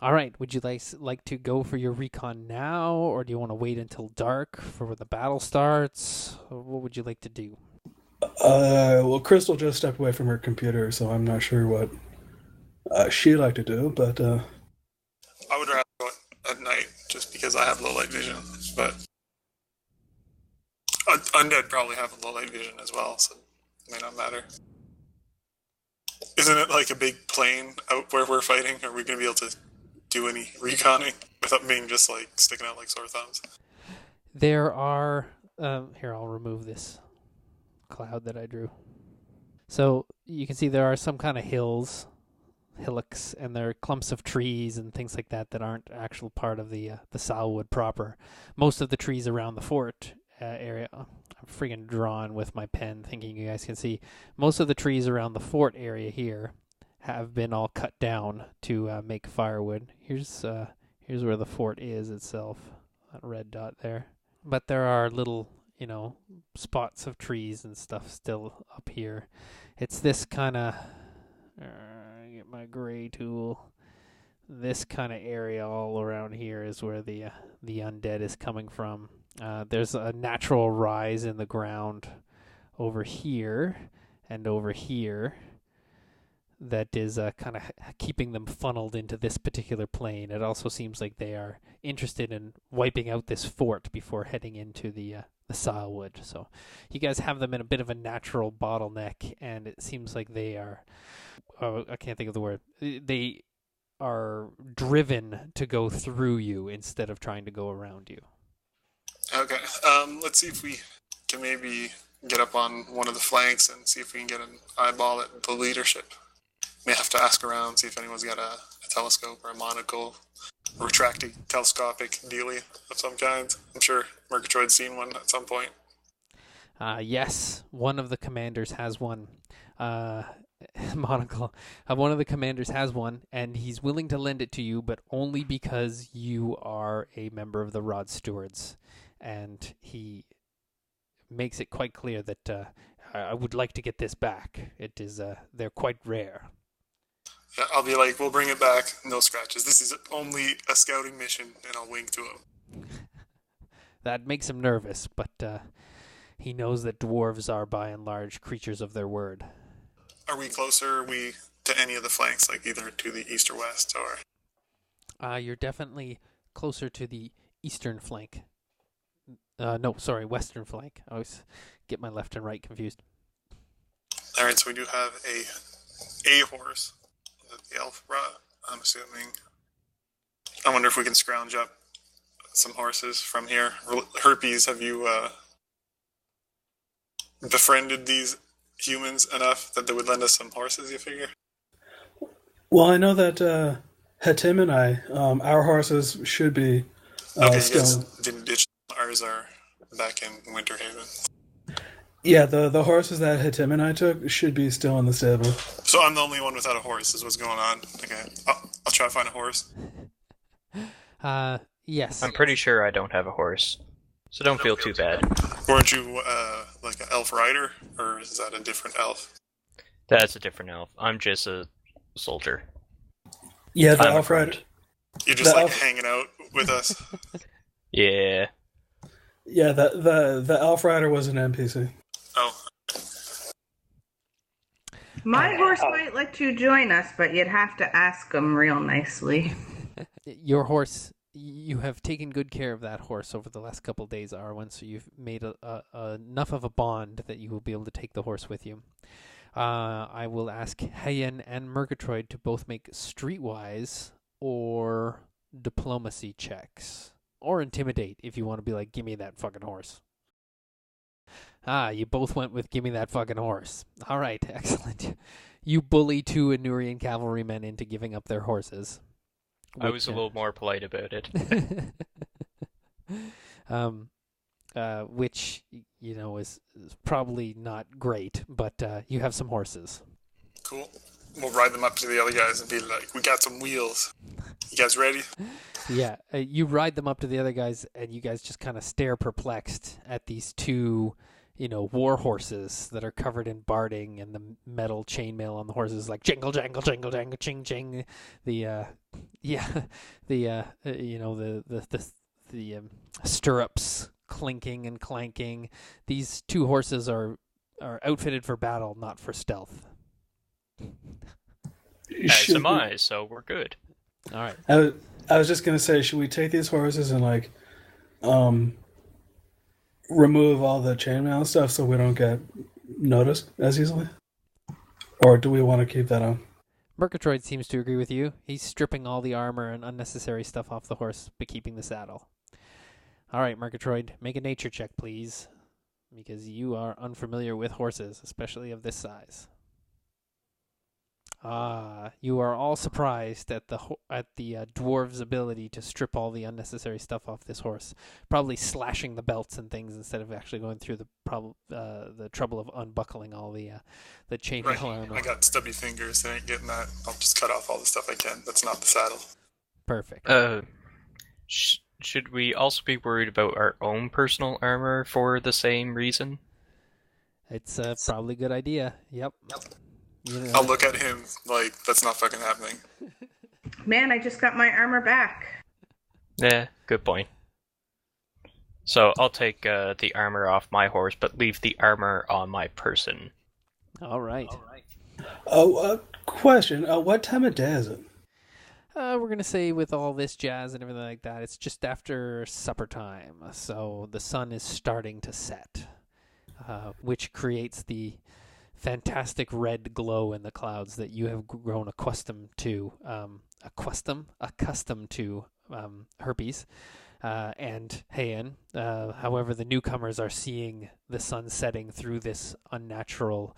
All right. Would you like to go for your recon now, or do you want to wait until dark for when the battle starts? What would you like to do? Well, Crystal just stepped away from her computer, so I'm not sure what she'd like to do, but I would rather go at night just because I have low light vision. But undead probably have low light vision as well, so it may not matter. Isn't it like a big plain out where we're fighting? Are we going to be able to do any reconning without being just like sticking out like sore thumbs? There are... here, I'll remove this cloud that I drew. So you can see there are some kind of hillocks, and there are clumps of trees and things like that that aren't actual part of the Salwood proper. Most of the trees around the fort area... I'm freaking drawing with my pen, thinking you guys can see. Most of the trees around the fort area here have been all cut down to make firewood. Here's where the fort is itself, that red dot there. But there are little, spots of trees and stuff still up here. It's this kind of... get my gray tool. This kind of area all around here is where the undead is coming from. There's a natural rise in the ground over here and over here that is kind of keeping them funneled into this particular plane. It also seems like they are interested in wiping out this fort before heading into the Salwood. So you guys have them in a bit of a natural bottleneck, and it seems like they are... I can't think of the word. They are driven to go through you instead of trying to go around you. Okay. Let's see if we can maybe get up on one of the flanks and see if we can get an eyeball at the leadership. May have to ask around, see if anyone's got a telescope or a monocle, a retracting telescopic dealie of some kind. I'm sure Murgatroyd's seen one at some point. Yes, one of the commanders has one. Monocle. One of the commanders has one, and he's willing to lend it to you, but only because you are a member of the Rod Stewards. And he makes it quite clear that I would like to get this back. It is they're quite rare. Yeah, I'll be like, we'll bring it back, no scratches. This is only a scouting mission, and I'll wink to him. That makes him nervous, but he knows that dwarves are by and large creatures of their word. Are we closer? Are we to any of the flanks, like either to the east or west, or? You're definitely closer to the eastern flank. Western flank. I always get my left and right confused. All right, so we do have a horse that the elf brought, I'm assuming. I wonder if we can scrounge up some horses from here. Herpes, have you befriended these humans enough that they would lend us some horses, you figure? Well, I know that Hatim and I, our horses should be okay, still... yes, didn't ditch. Ours are back in Winter Haven. Yeah, the horses that Hatim and I took should be still in the stable. So I'm the only one without a horse, is what's going on. Okay, I'll try to find a horse. Yes. I'm pretty sure I don't have a horse, so don't feel too bad. Weren't you like an elf rider, or is that a different elf? That's a different elf. I'm just a soldier. Yeah, the elf rider. You're just like hanging out with us. Yeah. Yeah, the elf rider was an NPC. Oh. My horse might let you join us, but you'd have to ask him real nicely. Your horse, you have taken good care of that horse over the last couple of days, Arwen, so you've made enough of a bond that you will be able to take the horse with you. I will ask Hayen and Murgatroyd to both make streetwise or diplomacy checks. Or intimidate, if you want to be like, give me that fucking horse. You both went with give me that fucking horse. All right, excellent. You bully two Anurian cavalrymen into giving up their horses. I was a little more polite about it. Which, is probably not great, but you have some horses. Cool. We'll ride them up to the other guys and be like, we got some wheels. You guys ready? Yeah, you ride them up to the other guys, and you guys just kind of stare perplexed at these two, war horses that are covered in barding, and the metal chainmail on the horses like jingle, jangle, jingle, jangle, ching, ching. The Yeah, the stirrups clinking and clanking. These two horses are outfitted for battle, not for stealth. As am I, so we're good. All right. I was just gonna say, should we take these horses and like, remove all the chainmail and stuff so we don't get noticed as easily, or do we want to keep that on? Murgatroyd seems to agree with you. He's stripping all the armor and unnecessary stuff off the horse, but keeping the saddle. All right, Murgatroyd, make a nature check, please, because you are unfamiliar with horses, especially of this size. You are all surprised at the dwarves' ability to strip all the unnecessary stuff off this horse, probably slashing the belts and things instead of actually going through the trouble of unbuckling all the chainmail armor. I got stubby fingers. I ain't getting that. I'll just cut off all the stuff I can. That's not the saddle. Perfect. Should we also be worried about our own personal armor for the same reason? It's probably a good idea. Yep. I'll look at him like, that's not fucking happening. Man, I just got my armor back. Yeah, good point. So I'll take the armor off my horse, but leave the armor on my person. All right. Oh, question. What time of day is it? We're going to say with all this jazz and everything like that, it's just after supper time. So the sun is starting to set, which creates the fantastic red glow in the clouds that you have grown accustomed to, Herpes and Heian. However, the newcomers are seeing the sun setting through this unnatural,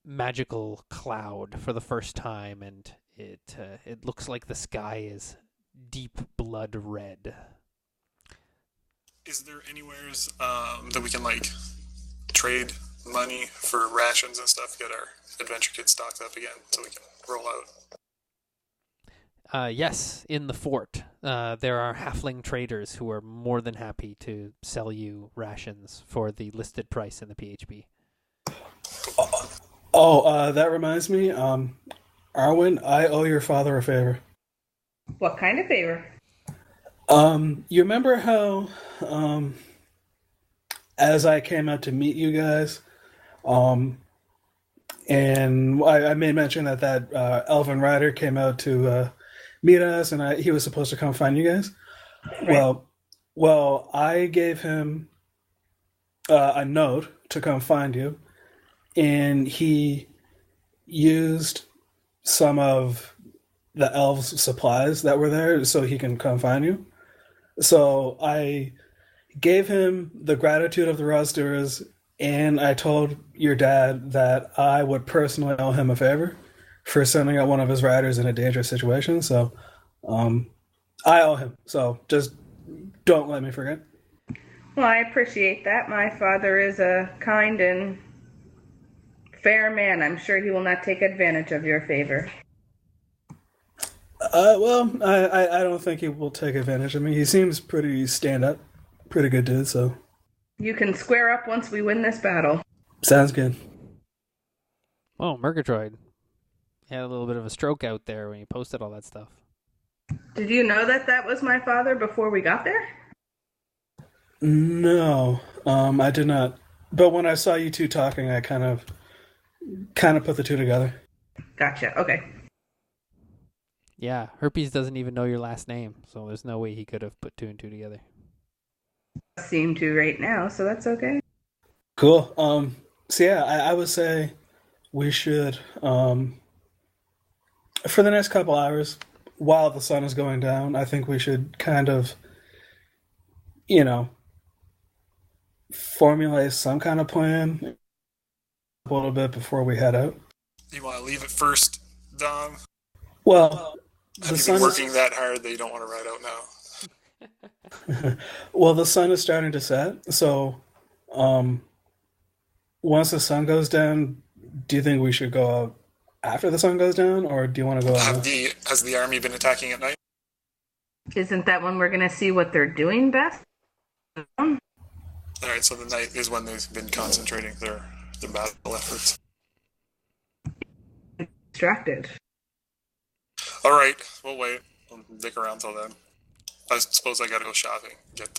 magical cloud for the first time, and it looks like the sky is deep blood red. Is there anywheres that we can like trade money for rations and stuff, get our adventure kit stocked up again so we can roll out? Yes, in the fort, there are halfling traders who are more than happy to sell you rations for the listed price in the PHB. That reminds me, Arwen, I owe your father a favor. What kind of favor? You remember how, as I came out to meet you guys, and I made mention that Elven Rider came out to meet us, and he was supposed to come find you guys. Right. Well, I gave him a note to come find you, and he used some of the elves' supplies that were there so he can come find you. So I gave him the gratitude of the Rosduras, and I told your dad that I would personally owe him a favor for sending out one of his riders in a dangerous situation. So I owe him. So just don't let me forget. Well, I appreciate that. My father is a kind and fair man. I'm sure he will not take advantage of your favor. Well, I don't think he will take advantage of me. He seems pretty stand-up, pretty good dude, so... You can square up once we win this battle. Sounds good. Oh, Murgatroyd had a little bit of a stroke out there when he posted all that stuff. Did you know that was my father before we got there? No, I did not. But when I saw you two talking, I kind of put the two together. Gotcha, okay. Yeah, Herpes doesn't even know your last name, so there's no way he could have put two and two together. Seem to right now, so that's okay. Cool. So yeah, I would say we should, for the next couple hours, while the sun is going down, I think we should kind of, formulate some kind of plan a little bit before we head out. You want to leave it first, Dom? Well, have you been working that hard that you don't want to ride out now? Well, the sun is starting to set, so once the sun goes down, do you think we should go out after the sun goes down, or do you want to go out? Has the army been attacking at night? Isn't that when we're going to see what they're doing best? Alright, so the night is when they've been concentrating their battle efforts. Distracted. All right, we'll wait. We'll dick around till then. I suppose I gotta go shopping. Get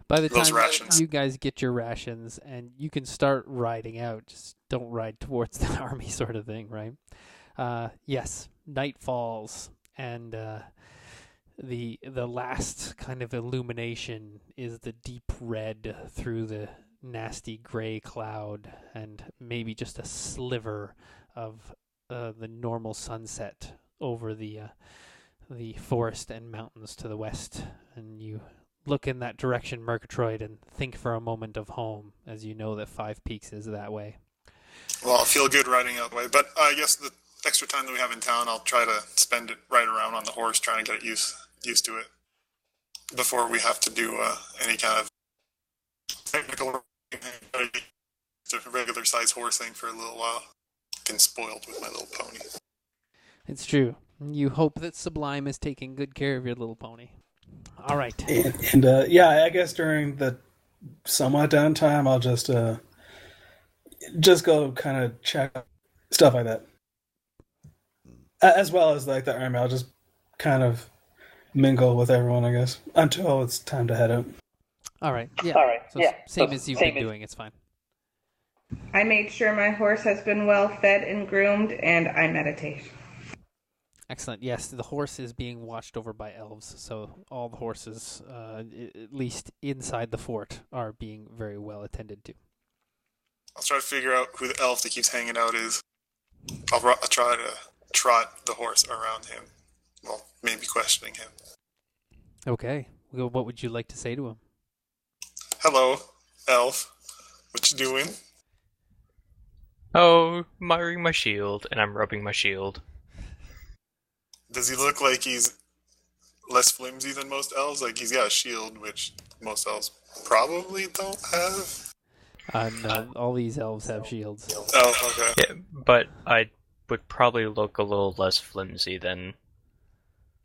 By the those time rations. you guys get your rations and you can start riding out, just don't ride towards the army sort of thing, right? Yes, night falls, and the last kind of illumination is the deep red through the nasty gray cloud, and maybe just a sliver of the normal sunset over the forest and mountains to the west, and you look in that direction, Murgatroyd, and think for a moment of home, as you know that Five Peaks is that way. Well, I'll feel good riding out the way, but I guess the extra time that we have in town, I'll try to spend it right around on the horse, trying to get it used to it before we have to do any kind of technical regular size horse thing for a little while. Been spoiled with my little pony. It's true. You hope that Sublime is taking good care of your little pony. All right. And yeah, I guess during the somewhat downtime, I'll just go kind of check stuff like that, as well as like the army. I'll just kind of mingle with everyone, I guess, until it's time to head out. All right. Yeah. All right. So Yeah. same as you've been doing. It's fine. I made sure my horse has been well fed and groomed, and I meditate. Excellent. Yes, the horse is being watched over by elves, so all the horses, at least inside the fort, are being very well attended to. I'll try to figure out who the elf that keeps hanging out is. I'll try to trot the horse around him. Well, maybe questioning him. Okay. Well, what would you like to say to him? Hello, elf. What you doing? Oh, admiring my shield, and I'm rubbing my shield. Does he look like he's less flimsy than most elves? Like he's got a shield, which most elves probably don't have. No, all these elves have shields. Oh, okay. Yeah, but I would probably look a little less flimsy than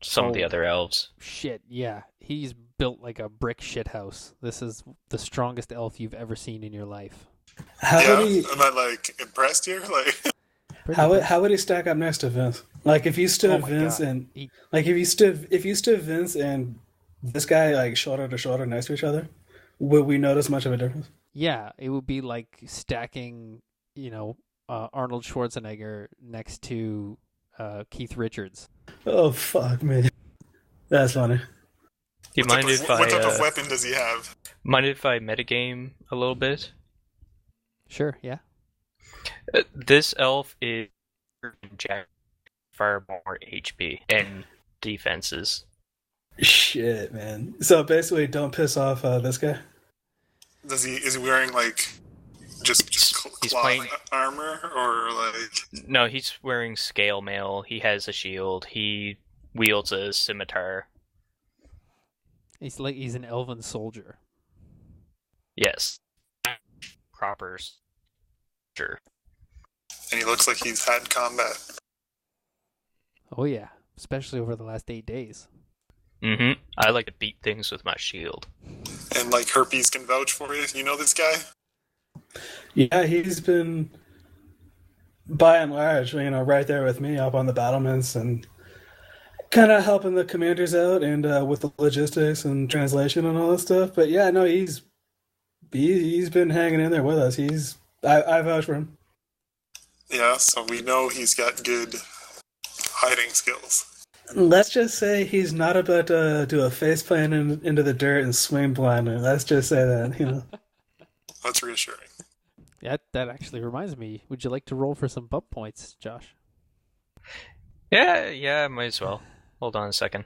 some of the other elves. Shit, yeah. He's built like a brick shithouse. This is the strongest elf you've ever seen in your life. How would he? Am I like impressed here? Like, How would he stack up next to Vince? Like if you stood my Vince God. and like if you stood Vince and this guy like shoulder to shoulder next to each other, would we notice much of a difference? Yeah, it would be like stacking, Arnold Schwarzenegger next to Keith Richards. Oh fuck me, that's funny. You mind if I what type of weapon does he have? mind if I metagame a little bit? Sure, yeah. This elf is Jack far more HP and defenses. Shit, man. So basically, don't piss off this guy. Is he wearing like just He's cloth playing- armor or like? No, he's wearing scale mail. He has a shield. He wields a scimitar. He's an elven soldier. Yes, proper. Sure. And he looks like he's had combat. Oh yeah, especially over the last 8 days. Mm-hmm. I like to beat things with my shield. And like Herpes can vouch for you. You know this guy? Yeah, he's been by and large, right there with me up on the battlements and kind of helping the commanders out and with the logistics and translation and all that stuff. But yeah, no, he's been hanging in there with us. I vouch for him. Yeah, so we know he's got good hiding skills. Let's just say he's not about to do a faceplant into the dirt and swing blindly. Let's just say that, That's reassuring. That actually reminds me. Would you like to roll for some bump points, Josh? Yeah, might as well. Hold on a second.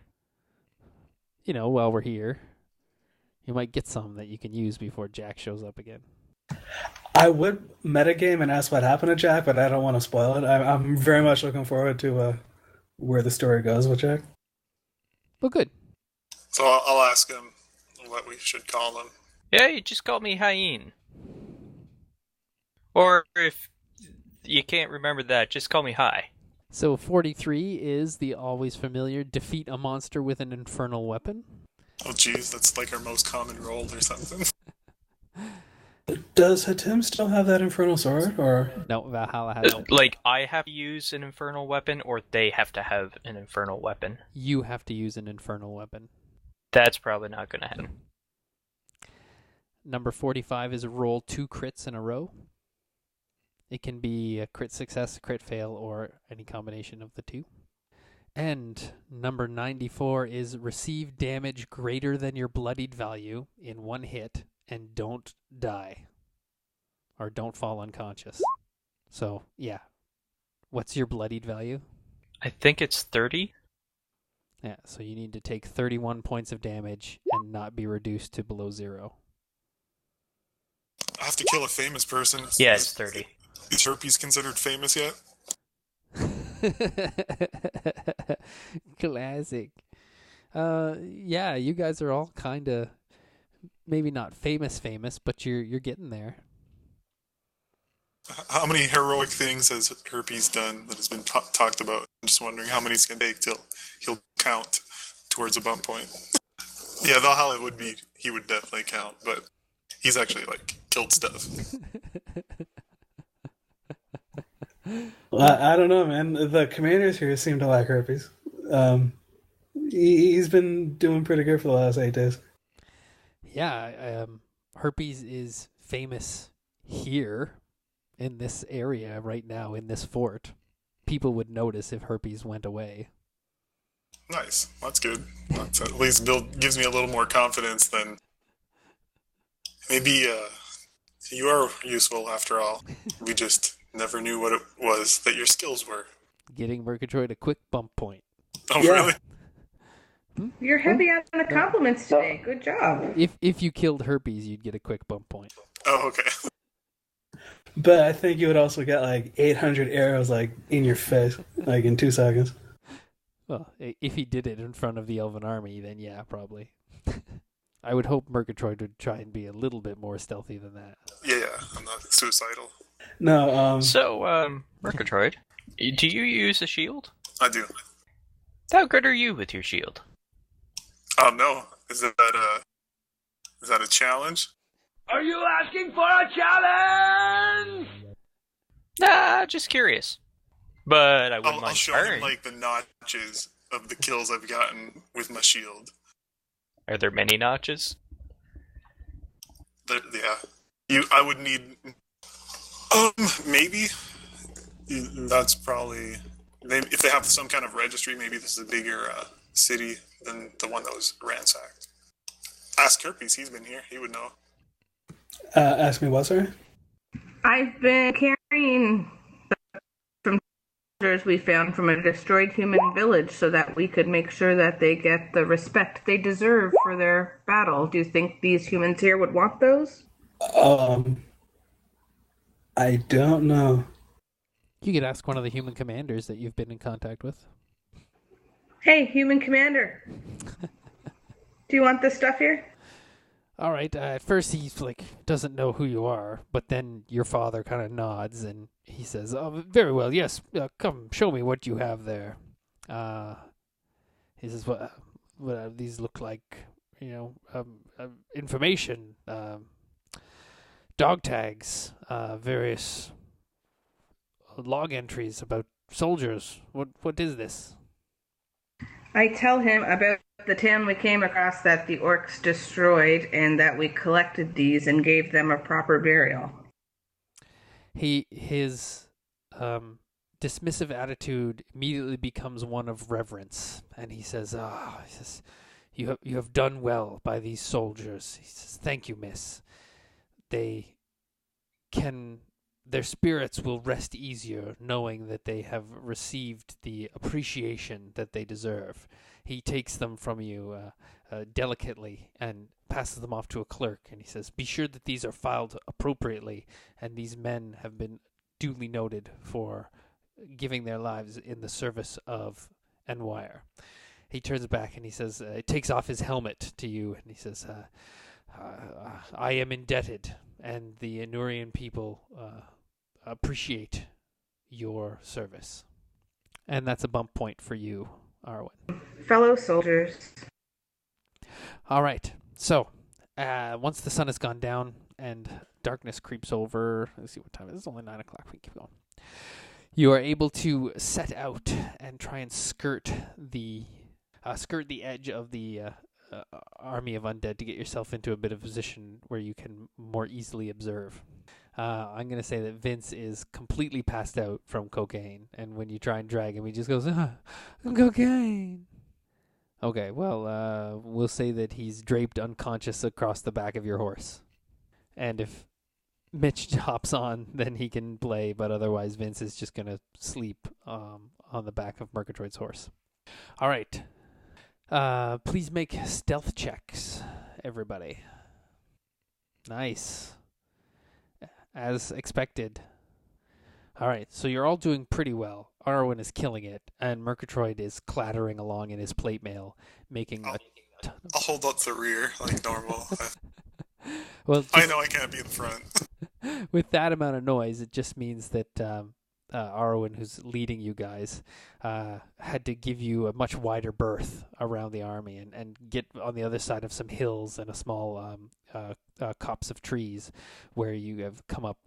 While we're here, you might get some that you can use before Jack shows up again. I would metagame and ask what happened to Jack, but I don't want to spoil it. I'm very much looking forward to where the story goes with Jack. Well, good. So I'll ask him what we should call him. Yeah, you just call me Hyene. Or if you can't remember that, just call me High. So 43 is the always familiar defeat a monster with an infernal weapon. Oh, geez, that's like our most common roll or something. Does Hatim still have that infernal sword, or No, Valhalla has it. Like, I have to use an infernal weapon, or they have to have an infernal weapon? You have to use an infernal weapon. That's probably not going to happen. Number 45 is roll 2 crits in a row. It can be a crit success, a crit fail, or any combination of the two. And number 94 is receive damage greater than your bloodied value in one hit and don't die. Or don't fall unconscious. So, yeah. What's your bloodied value? I think it's 30. Yeah, so you need to take 31 points of damage and not be reduced to below 0. I have to kill a famous person. Yeah, it's 30. Is Herpes considered famous yet? Classic. Yeah, you guys are all kind of maybe not famous, but you're getting there. How many heroic things has Herpes done that has been talked about? I'm just wondering how many it's going to take till he'll count towards a bump point. Yeah, Valhalla he would definitely count, but he's actually, like, killed stuff. Well, I don't know, man. The commanders here seem to like Herpes. He's been doing pretty good for the last 8 days. Yeah, Herpes is famous here in this area right now in this fort. People would notice if Herpes went away. Nice. That's good. That's at least gives me a little more confidence than maybe you are useful after all. We just never knew what it was that your skills were. Getting Murgatroyd a quick bump point. Oh, Yeah. really? You're heavy on the compliments today. Good job. If you killed Herpes, you'd get a quick bump point. Oh, okay. But I think you would also get like 800 arrows like in your face, like in 2 seconds. Well, if he did it in front of the Elven army, then yeah, probably. I would hope Murgatroyd would try and be a little bit more stealthy than that. Yeah, I'm not suicidal. No, So, Murgatroyd, do you use a shield? I do. How good are you with your shield? Oh, no. Is that a challenge? Are you asking for a challenge? Nah, just curious. But I wouldn't I'll mind show firing. him, like, the notches of the kills I've gotten with my shield. Are there many notches? Yeah. I would need... maybe. That's probably... If they have some kind of registry, maybe this is a bigger city than the one that was ransacked. Ask Herpes, he's been here. He would know. ask me what, sorry? I've been carrying from soldiers we found from a destroyed human village so that we could make sure that they get the respect they deserve for their battle. Do you think these humans here would want those? I don't know. You could ask one of the human commanders that you've been in contact with. Hey, human commander. Do you want this stuff here? All right. At first, he's like doesn't know who you are, but then your father kind of nods and he says, "Oh, very well. Yes, come show me what you have there." He says, "What these look like? You know, information, dog tags, various log entries about soldiers. What is this?" I tell him about the town we came across that the orcs destroyed and that we collected these and gave them a proper burial. His dismissive attitude immediately becomes one of reverence, and he says, "You have done well by these soldiers." He says, "Thank you, miss. Their spirits will rest easier knowing that they have received the appreciation that they deserve." He takes them from you delicately and passes them off to a clerk, and he says, "Be sure that these are filed appropriately, and these men have been duly noted for giving their lives in the service of Enwire." He turns back and he says, takes off his helmet to you, and he says, "I am indebted, and the Enurian people appreciate your service." And that's a bump point for you, Arwen. Fellow soldiers. All right. So, once the sun has gone down, and darkness creeps over. Let's see what time it is. It's only 9 o'clock. We can keep going. You are able to set out and try and skirt the edge of the army of undead to get yourself into a bit of position where you can more easily observe. I'm going to say that Vince is completely passed out from cocaine, and when you try and drag him, he just goes, cocaine. Okay, well, we'll say that he's draped unconscious across the back of your horse. And if Mitch hops on, then he can play, but otherwise Vince is just going to sleep on the back of Murgatroyd's horse. All right. Please make stealth checks, everybody. Nice. As expected. All right, so you're all doing pretty well. Arwen is killing it, and Murgatroyd is clattering along in his plate mail, making a ton of... I'll hold up the rear like normal. Well, I know I can't be in front. With that amount of noise, it just means that Arwen, who's leading you guys, had to give you a much wider berth around the army and get on the other side of some hills and a small copse of trees where you have come up.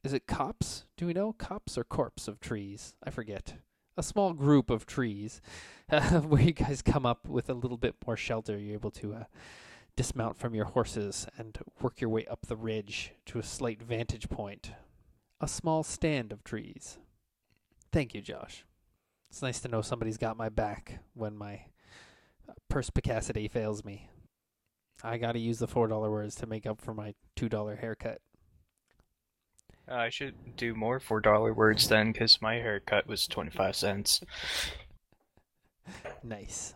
Is it copse? Do we know? Copse or corpse of trees? I forget. A small group of trees where you guys come up with a little bit more shelter. You're able to dismount from your horses and work your way up the ridge to a slight vantage point. A small stand of trees. Thank you, Josh. It's nice to know somebody's got my back when my perspicacity fails me. I gotta use the $4 words to make up for my $2 haircut. I should do more $4 words then, because my haircut was 25 cents. Nice.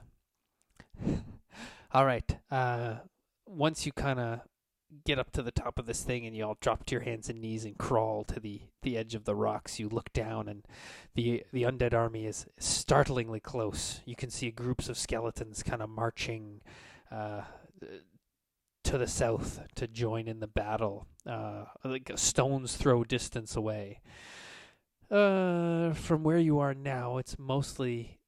All right. Once you kind of get up to the top of this thing and you all drop to your hands and knees and crawl to the edge of the rocks, you look down and the undead army is startlingly close. You can see groups of skeletons kind of marching to the south to join in the battle, like a stone's throw distance away. From where you are now, it's mostly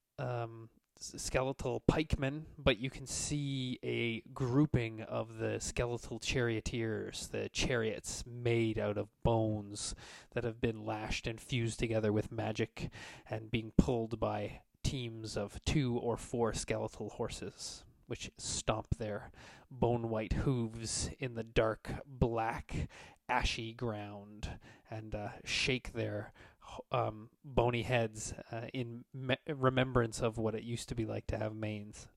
skeletal pikemen, but you can see a grouping of the skeletal charioteers, the chariots made out of bones that have been lashed and fused together with magic and being pulled by teams of 2 or 4 skeletal horses, which stomp their bone-white hooves in the dark, black, ashy ground and shake their bony heads in remembrance of what it used to be like to have manes.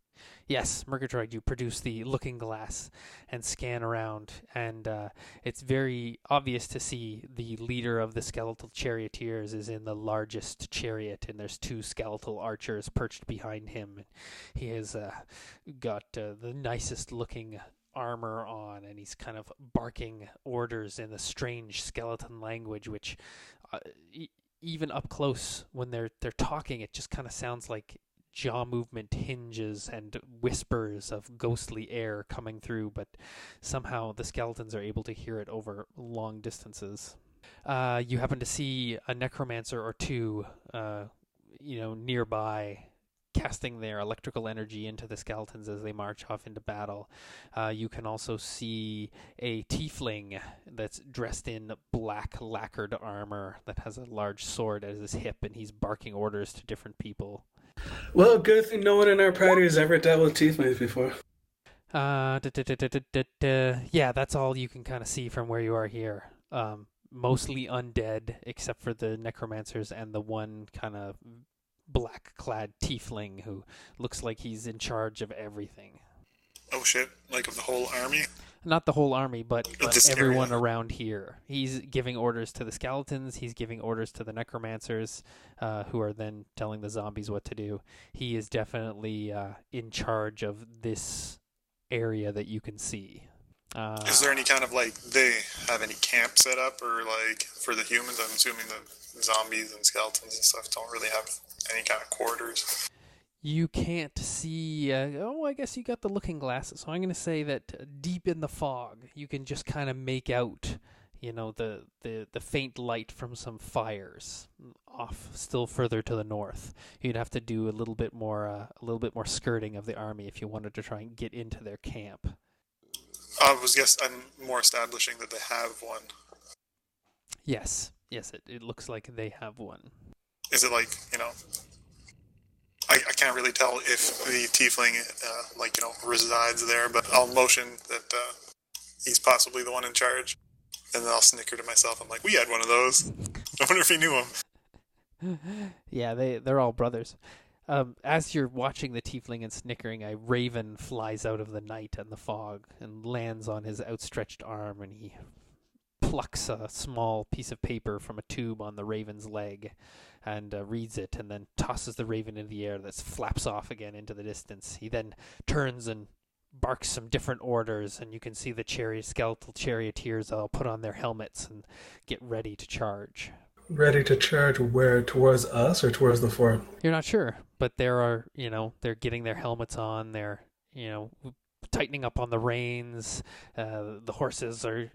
Yes, Murgatroyd, you produce the looking glass and scan around, and it's very obvious to see the leader of the skeletal charioteers is in the largest chariot, and there's 2 skeletal archers perched behind him. He has got the nicest looking armor on, and he's kind of barking orders in a strange skeleton language, which even up close when they're talking, it just kind of sounds like jaw movement hinges and whispers of ghostly air coming through, but somehow the skeletons are able to hear it over long distances. You happen to see a necromancer or 2 nearby, casting their electrical energy into the skeletons as they march off into battle. You can also see a tiefling that's dressed in black lacquered armor that has a large sword at his hip, and he's barking orders to different people. Well, good thing no one in our party has ever dealt with tieflings before. Yeah, that's all you can kind of see from where you are here. Mostly undead, except for the necromancers and the one kind of black-clad tiefling who looks like he's in charge of everything. Oh shit, like of the whole army? Not the whole army, but everyone area around here. He's giving orders to the skeletons, he's giving orders to the necromancers, who are then telling the zombies what to do. He is definitely in charge of this area that you can see. Is there any kind of, like, they have any camp set up, or, like, for the humans? I'm assuming the zombies and skeletons and stuff don't really have any kind of quarters. You can't see... I guess you got the looking glasses, so I'm going to say that deep in the fog, you can just kind of make out, the faint light from some fires off still further to the north. You'd have to do a little bit more skirting of the army if you wanted to try and get into their camp. I'm more establishing that they have one. Yes, it looks like they have one. Is it like, I can't really tell if the tiefling, resides there, but I'll motion that he's possibly the one in charge. And then I'll snicker to myself. I'm like, we had one of those. I wonder if he knew him. Yeah, they're all brothers. As you're watching the tiefling and snickering, a raven flies out of the night and the fog and lands on his outstretched arm, and he plucks a small piece of paper from a tube on the raven's leg and reads it, and then tosses the raven into the air that flaps off again into the distance. He then turns and barks some different orders, and you can see the skeletal charioteers all put on their helmets and get ready to charge. Ready to charge where? Towards us or towards the fort? You're not sure, but they're getting their helmets on. They're, tightening up on the reins. The horses are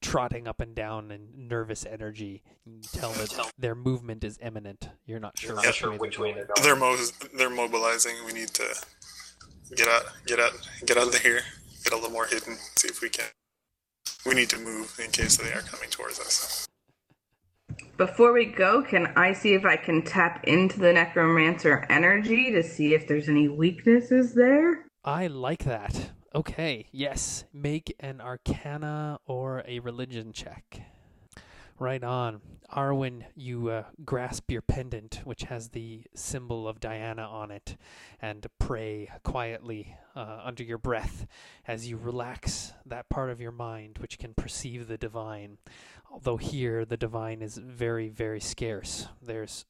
trotting up and down in nervous energy. You can tell that their movement is imminent. You're not sure which way they're going. They're mobilizing. We need to get out of here. Get a little more hidden. See if we can. We need to move in case they are coming towards us. Before we go, can I see if I can tap into the necromancer energy to see if there's any weaknesses there? I like that. Okay, yes. Make an arcana or a religion check. Right on. Arwen, you grasp your pendant, which has the symbol of Diana on it, and pray quietly under your breath as you relax that part of your mind which can perceive the divine. Although here the divine is very, very scarce. There's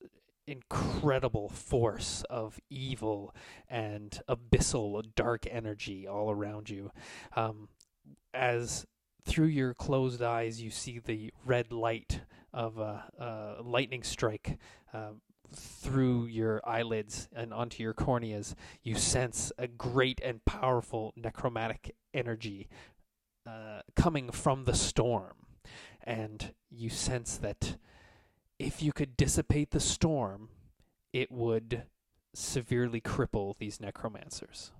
incredible force of evil and abyssal dark energy all around you. As through your closed eyes you see the red light of a lightning strike through your eyelids and onto your corneas, you sense a great and powerful necromantic energy coming from the storm. And you sense that if you could dissipate the storm, it would severely cripple these necromancers.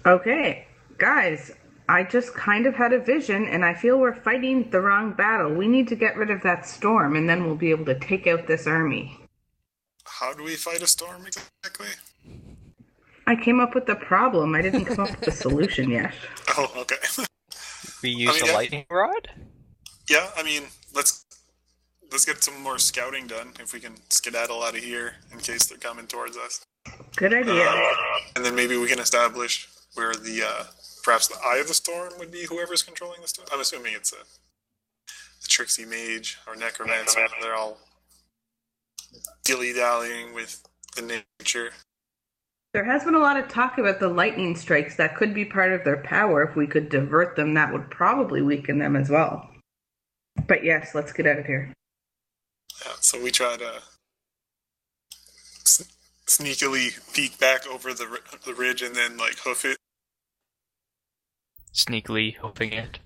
Okay, guys, I just kind of had a vision, and I feel we're fighting the wrong battle. We need to get rid of that storm, and then we'll be able to take out this army. How do we fight a storm exactly? I came up with the problem. I didn't come up with the solution yet. Oh, okay. We use a lightning rod? Yeah, let's get some more scouting done if we can skedaddle out of here in case they're coming towards us. Good idea. And then maybe we can establish where perhaps the eye of the storm would be whoever's controlling the storm. I'm assuming it's the tricksy mage or necromancer. They're all dilly-dallying with the nature. There has been a lot of talk about the lightning strikes. That could be part of their power. If we could divert them, that would probably weaken them as well. But yes, let's get out of here. Yeah, so we try to sneakily peek back over the ridge and then hoof it. Sneakily hoofing it.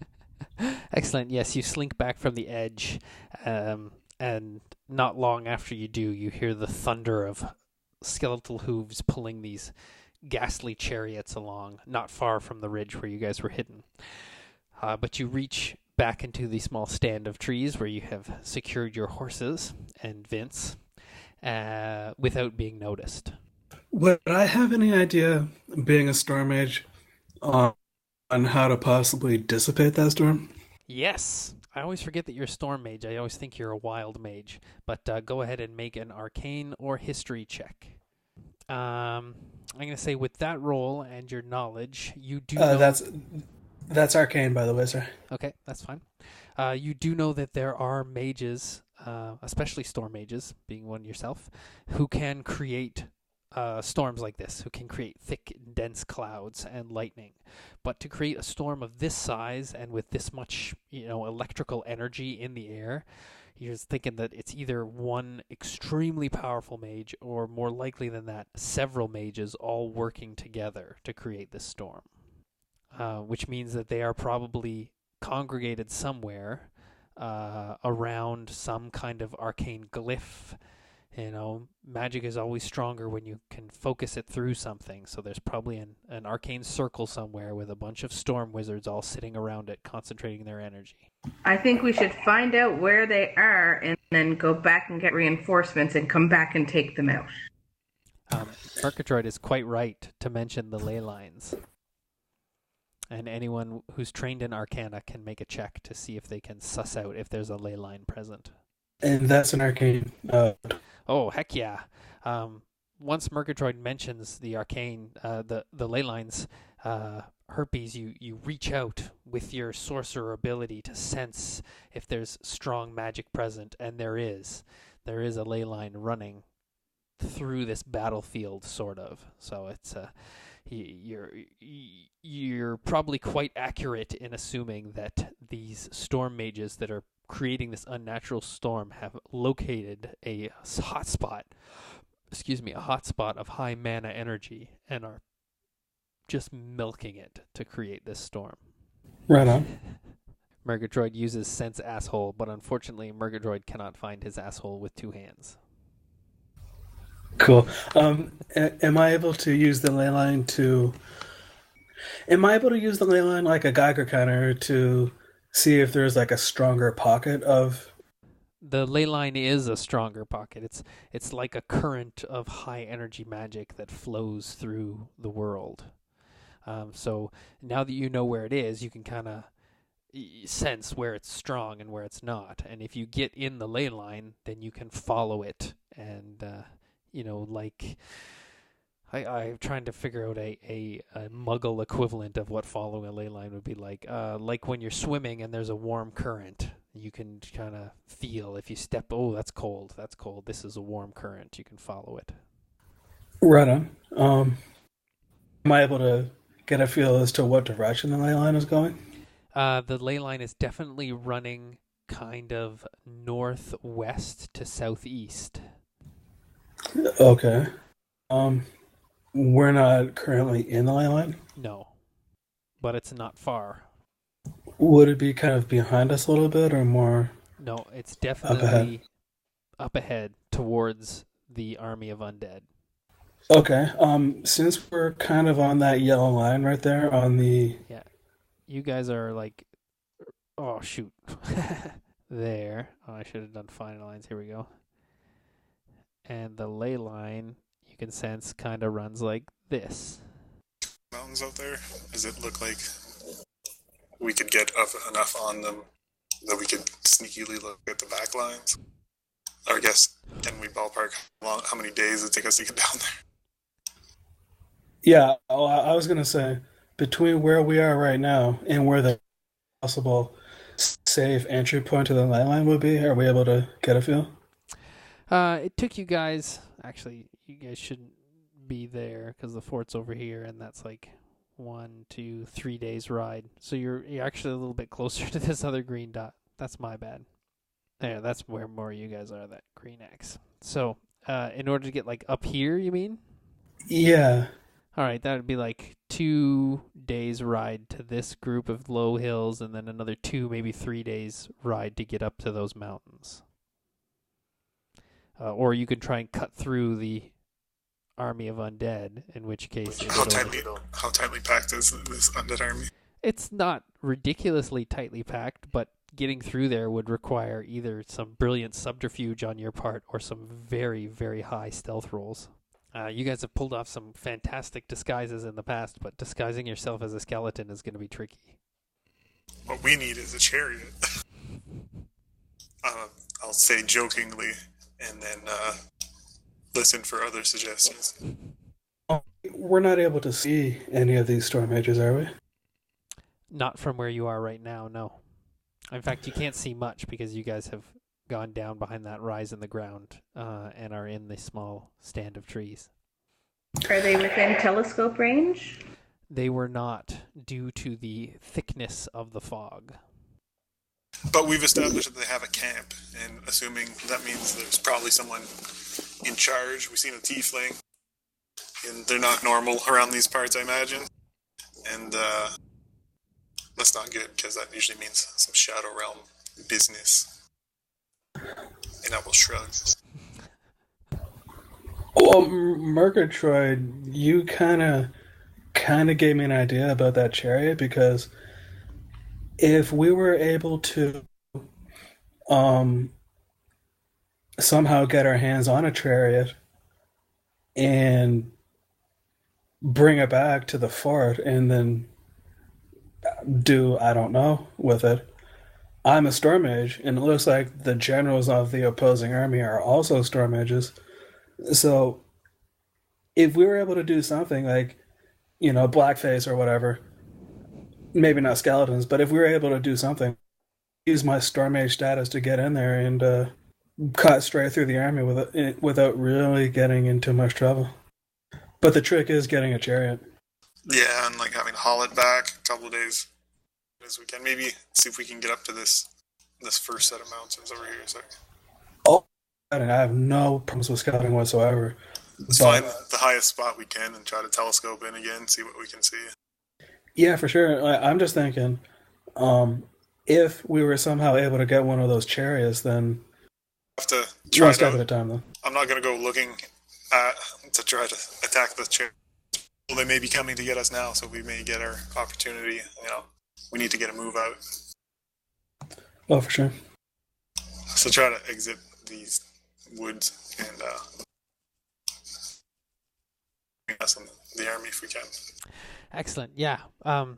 Excellent. Yes, you slink back from the edge, and not long after you do, you hear the thunder of skeletal hooves pulling these ghastly chariots along, not far from the ridge where you guys were hidden. But you reach back into the small stand of trees where you have secured your horses and Vince without being noticed. Would I have any idea, being a storm mage, on how to possibly dissipate that storm? Yes. I always forget that you're a storm mage. I always think you're a wild mage. But go ahead and make an arcane or history check. I'm going to say with that roll and your knowledge, you do know... That's arcane, by the way, sir. Okay, that's fine. You do know that there are mages, especially storm mages, being one yourself, who can create storms like this, who can create thick, dense clouds and lightning. But to create a storm of this size and with this much, electrical energy in the air, you're just thinking that it's either one extremely powerful mage or, more likely than that, several mages all working together to create this storm. Which means that they are probably congregated somewhere around some kind of arcane glyph, Magic is always stronger when you can focus it through something. So there's probably an arcane circle somewhere with a bunch of storm wizards all sitting around it, concentrating their energy. I think we should find out where they are and then go back and get reinforcements and come back and take them out. Murgatroyd is quite right to mention the ley lines. And anyone who's trained in Arcana can make a check to see if they can suss out if there's a ley line present. And that's an arcane. Oh, heck yeah. Once Murgatroyd mentions the arcane, the ley lines, Herpes, you reach out with your sorcerer ability to sense if there's strong magic present, and there is. There is a ley line running through this battlefield, sort of. So it's you're probably quite accurate in assuming that these storm mages that are creating this unnatural storm have located a hotspot of high mana energy and are just milking it to create this storm. Right on. Murgatroyd uses sense asshole, but unfortunately Murgatroyd cannot find his asshole with two hands. Cool. Am I able to use the ley line like a Geiger counter to see if there's like a stronger pocket of? The ley line is a stronger pocket. It's like a current of high energy magic that flows through the world. So now that you know where it is, you can kind of sense where it's strong and where it's not. And if you get in the ley line, then you can follow it. And I'm trying to figure out a Muggle equivalent of what following a ley line would be like. Like when you're swimming and there's a warm current, you can kind of feel if you step, oh, that's cold, this is a warm current, you can follow it. Right on. Am I able to get a feel as to what direction the ley line is going? The ley line is definitely running kind of northwest to southeast. Okay. We're not currently in the ley line? No, but it's not far. Would it be kind of behind us a little bit or more? No, it's definitely up ahead towards the army of undead. Okay. Since we're kind of on that yellow line right there on the... Yeah. You guys are like... Oh, shoot. There. Oh, I should have done final lines. Here we go. And the ley line, you can sense, kind of runs like this. Mountains out there? Does it look like we could get enough on them that we could sneakily look at the back lines? Or I guess, can we ballpark how many days it take us to get down there? Yeah, I was going to say, between where we are right now and where the possible safe entry point to the ley line would be, are we able to get a feel? It took you guys... Actually, you guys shouldn't be there because the fort's over here, and that's like 1, 2, 3 days ride. So you're actually a little bit closer to this other green dot. That's my bad. Yeah, that's where more you guys are, that green X. So, in order to get like up here, you mean? Yeah. All right, that would be like 2 days ride to this group of low hills, and then another 2, maybe 3 days ride to get up to those mountains. Or you could try and cut through the army of undead, in which case... How tightly packed is this undead army? It's not ridiculously tightly packed, but getting through there would require either some brilliant subterfuge on your part or some very, very high stealth rolls. You guys have pulled off some fantastic disguises in the past, but disguising yourself as a skeleton is going to be tricky. What we need is a chariot. I'll say jokingly, and then listen for other suggestions. We're not able to see any of these storm mages, are we? Not from where you are right now, no. In fact, you can't see much because you guys have gone down behind that rise in the ground and are in the small stand of trees. Are they within telescope range? They were not, due to the thickness of the fog. But we've established that they have a camp, and assuming that means there's probably someone in charge. We've seen a tiefling, and they're not normal around these parts, I imagine. And that's not good, because that usually means some Shadow Realm business. And I will shrug. Well, Murgatroyd, you kind of gave me an idea about that chariot because if we were able to um somehow get our hands on a chariot and bring it back to the fort and then do I don't know with it. I'm a storm mage, and it looks like the generals of the opposing army are also storm mages. So if we were able to do something like, blackface or whatever, maybe not skeletons, but if we were able to do something, use my storm mage status to get in there and cut straight through the army without really getting into much trouble. But the trick is getting a chariot. Yeah, and like having to haul it back a couple of days as we can. Maybe see if we can get up to this first set of mountains over here. So I have no problems with scouting whatsoever. let's find the highest spot we can and try to telescope in again, see what we can see. Yeah, for sure. I'm just thinking, if we were somehow able to get one of those chariots, then Have to try one step to, at a time, though. I'm not going to go looking to try to attack the chair. Well, they may be coming to get us now, so we may get our opportunity. We need to get a move out. Oh, for sure. So try to exit these woods and us in the army if we can. Excellent. Yeah.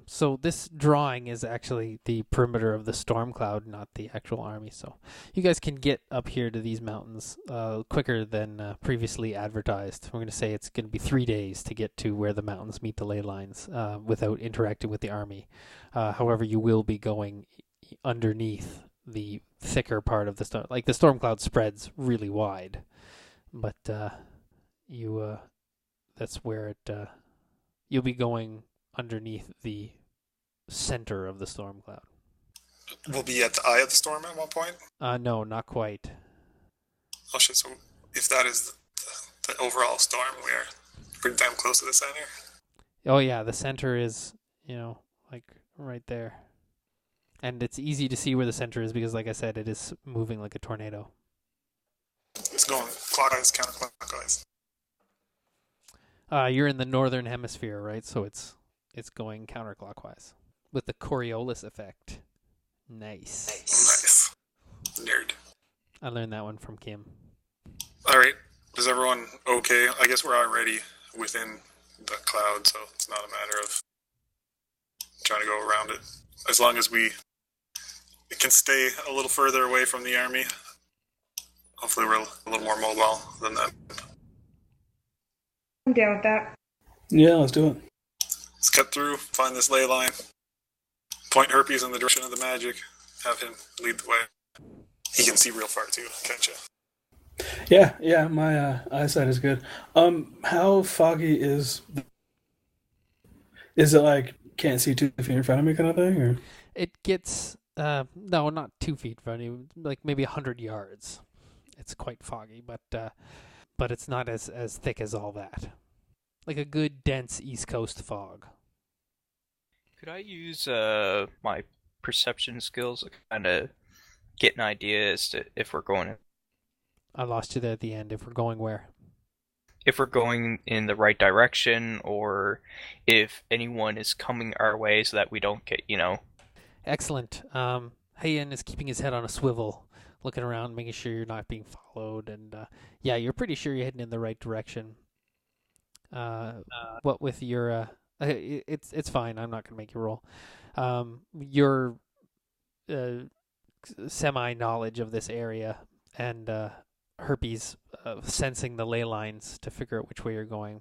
So this drawing is actually the perimeter of the storm cloud, not the actual army. So you guys can get up here to these mountains quicker than previously advertised. We're going to say it's going to be 3 days to get to where the mountains meet the ley lines without interacting with the army. However, you will be going underneath the thicker part of the storm. Like the storm cloud spreads really wide, but that's where it. You'll be going underneath the center of the storm cloud. We'll be at the eye of the storm at one point? No, not quite. Oh shit, so if that is the overall storm, we are pretty damn close to the center. Oh yeah, the center is, like right there. And it's easy to see where the center is because, like I said, it is moving like a tornado. It's going clockwise, counterclockwise. You're in the northern hemisphere, right? So it's going counterclockwise with the Coriolis effect. Nice. Nerd. I learned that one from Kim. All right. Is everyone okay? I guess we're already within the cloud, so it's not a matter of trying to go around it. As long as we can stay a little further away from the army, hopefully we're a little more mobile than that. I'm down with that. Yeah, let's do it. Let's cut through, find this ley line, point Herpes in the direction of the magic, have him lead the way. He can see real far too, can't you? Yeah, my eyesight is good. How foggy is it? Like can't see 2 feet in front of me kind of thing, or? It gets no, not 2 feet in front of you, like maybe 100 yards. It's quite foggy, but it's not as thick as all that. Like a good dense East Coast fog. Could I use my perception skills to kind of get an idea as to if we're going? I lost you there at the end. If we're going where? If we're going in the right direction, or if anyone is coming our way, so that we don't get, Excellent. Hayen is keeping his head on a swivel, looking around, making sure you're not being followed, and yeah, you're pretty sure you're heading in the right direction. What with your it's fine. I'm not gonna make you roll. Your semi knowledge of this area and Herpes sensing the ley lines to figure out which way you're going.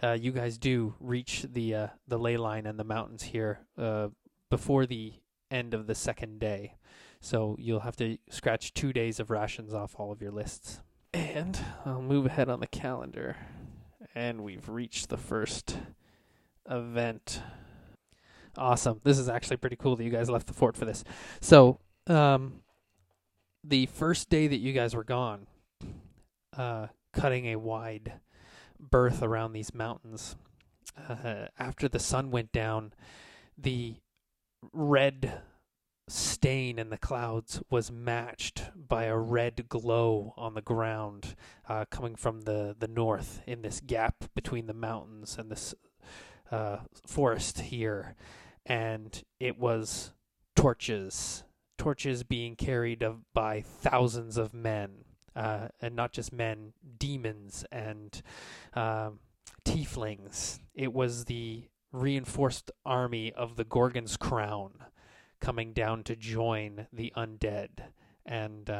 You guys do reach the ley line and the mountains here before the end of the second day. So you'll have to scratch 2 days of rations off all of your lists. And I'll move ahead on the calendar. And we've reached the first event. Awesome. This is actually pretty cool that you guys left the fort for this. So, the first day that you guys were gone, cutting a wide berth around these mountains, after the sun went down, the red stain in the clouds was matched by a red glow on the ground coming from the north in this gap between the mountains and this forest here. And it was torches being carried by thousands of men, and not just men, demons and tieflings. It was the reinforced army of the Gorgon's Crown coming down to join the undead and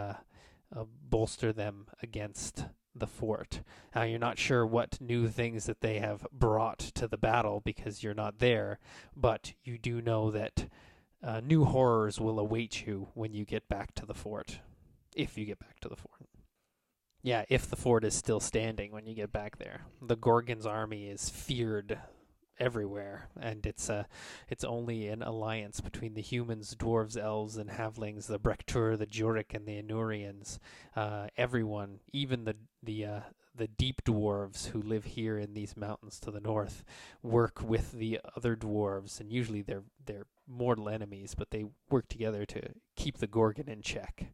bolster them against the fort. Now, you're not sure what new things that they have brought to the battle because you're not there, but you do know that new horrors will await you when you get back to the fort. If you get back to the fort. Yeah, if the fort is still standing when you get back there. The Gorgon's army is feared everywhere, and it's only an alliance between the humans, dwarves, elves, and halflings, the Brektur, the Jurek, and the Anurians. Everyone, even the deep dwarves who live here in these mountains to the north, work with the other dwarves, and usually they're mortal enemies, but they work together to keep the Gorgon in check.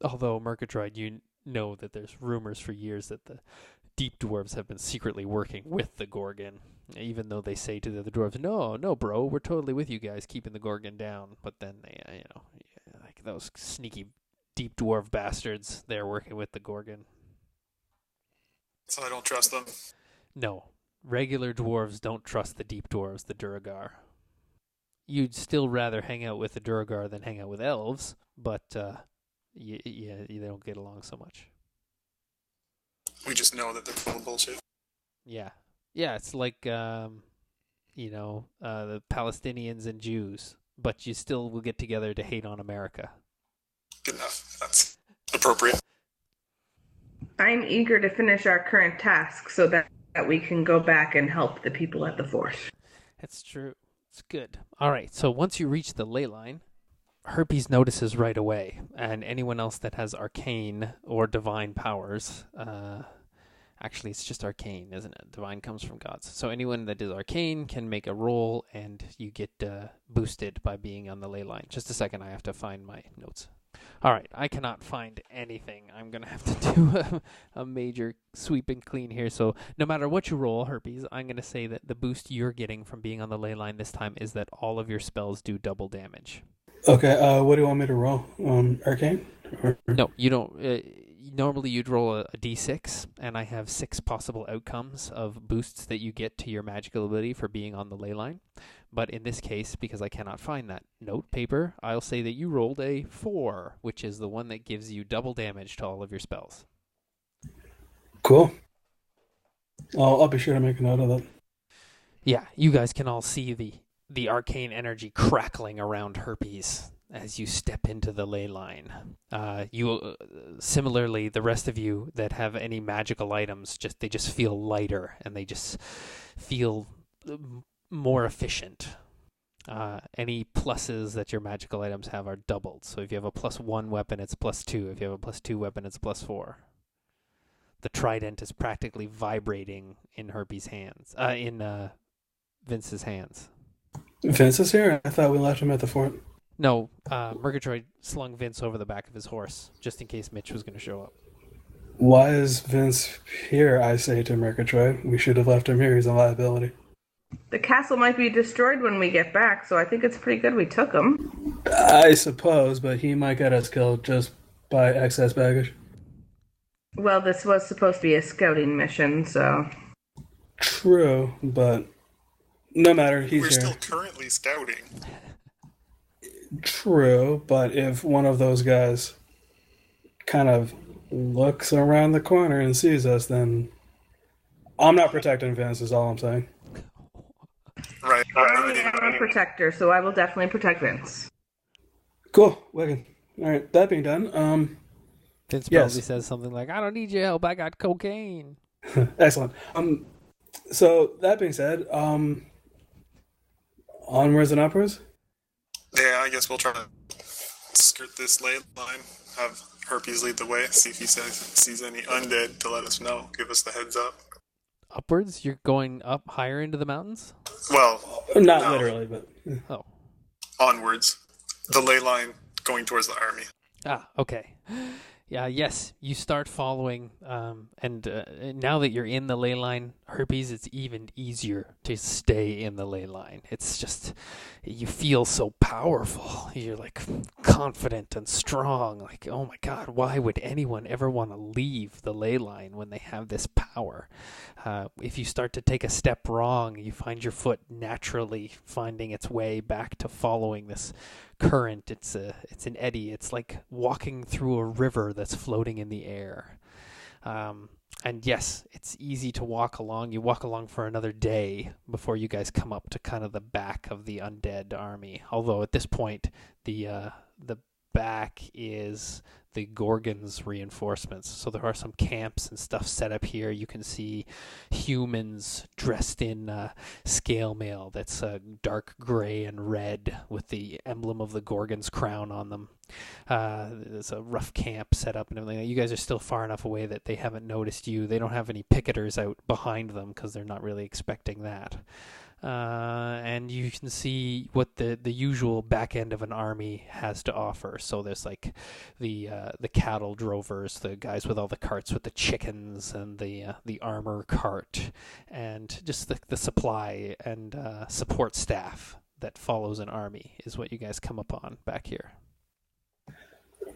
Although, Murgatroyd, you know that there's rumors for years that the deep dwarves have been secretly working with the Gorgon, even though they say to the other dwarves, no, bro, we're totally with you guys keeping the Gorgon down. But then they, like those sneaky deep dwarf bastards, they're working with the Gorgon. So I don't trust them. No, regular dwarves don't trust the deep dwarves, the Duragar. You'd still rather hang out with the Duragar than hang out with elves, but they don't get along so much. We just know that they're full of bullshit. Yeah, it's like the Palestinians and Jews, but you still will get together to hate on America. Good enough. That's appropriate. I'm eager to finish our current task so that we can go back and help the people at the fort. That's true. It's good. All right, so once you reach the ley line, Herpes notices right away, and anyone else that has arcane or divine powers, actually it's just arcane, isn't it? Divine comes from gods. So anyone that is arcane can make a roll, and you get boosted by being on the ley line. Just a second, I have to find my notes. All right, I cannot find anything. I'm going to have to do a major sweep and clean here. So no matter what you roll, Herpes, I'm going to say that the boost you're getting from being on the ley line this time is that all of your spells do double damage. Okay, what do you want me to roll? Arcane? No, you don't. Normally you'd roll a d6, and I have 6 possible outcomes of boosts that you get to your magical ability for being on the ley line. But in this case, because I cannot find that note paper, I'll say that you rolled a 4, which is the one that gives you double damage to all of your spells. Cool. I'll be sure to make a note of that. Yeah, you guys can all see the arcane energy crackling around Herpes as you step into the ley line. Similarly, the rest of you that have any magical items, they just feel lighter, and they just feel more efficient. Any pluses that your magical items have are doubled. So if you have a +1 weapon, it's +2. If you have a +2 weapon, it's +4. The trident is practically vibrating in Herpes' hands. In Vince's hands. Vince is here? I thought we left him at the fort. No, Murgatroyd slung Vince over the back of his horse, just in case Mitch was going to show up. Why is Vince here, I say to Murgatroyd? We should have left him here. He's a liability. The castle might be destroyed when we get back, so I think it's pretty good we took him. I suppose, but he might get us killed just by excess baggage. Well, this was supposed to be a scouting mission, so... True, but no matter, he's We're here. still currently scouting. True, but if one of those guys kind of looks around the corner and sees us, then I'm not protecting Vince, is all I'm saying. Right. I am a protector, so I will definitely protect Vince. Cool, wicked. All right, that being done, Vince yes. probably says something like, I don't need your help, I got cocaine. Excellent. So that being said, onwards and upwards? Yeah, I guess we'll try to skirt this ley line, have Herpes lead the way, see if he sees any undead to let us know, give us the heads up. Upwards? You're going up higher into the mountains? Well, Not no. literally, but... Oh. Onwards. the ley line going towards the army. Ah, okay. Yeah, yes, you start following, and now that you're in the ley line, Herpes, it's even easier to stay in the ley line. It's just, you feel so powerful. You're like confident and strong. Like, oh my God, why would anyone ever want to leave the ley line when they have this power? If you start to take a step wrong, you find your foot naturally finding its way back to following this current. It's an eddy. It's like walking through a river that's floating in the air. And yes, it's easy to walk along. You walk along for another day before you guys come up to kind of the back of the undead army. Although at this point, the back is the Gorgon's reinforcements. So there are some camps and stuff set up here. You can see humans dressed in scale mail that's dark gray and red with the emblem of the Gorgon's crown on them. There's a rough camp set up and everything. You guys are still far enough away that they haven't noticed you. They don't have any picketers out behind them because they're not really expecting that. And you can see what the usual back end of an army has to offer. So there's like the cattle drovers, the guys with all the carts with the chickens, and the armor cart, and just the supply and support staff that follows an army is what you guys come upon back here.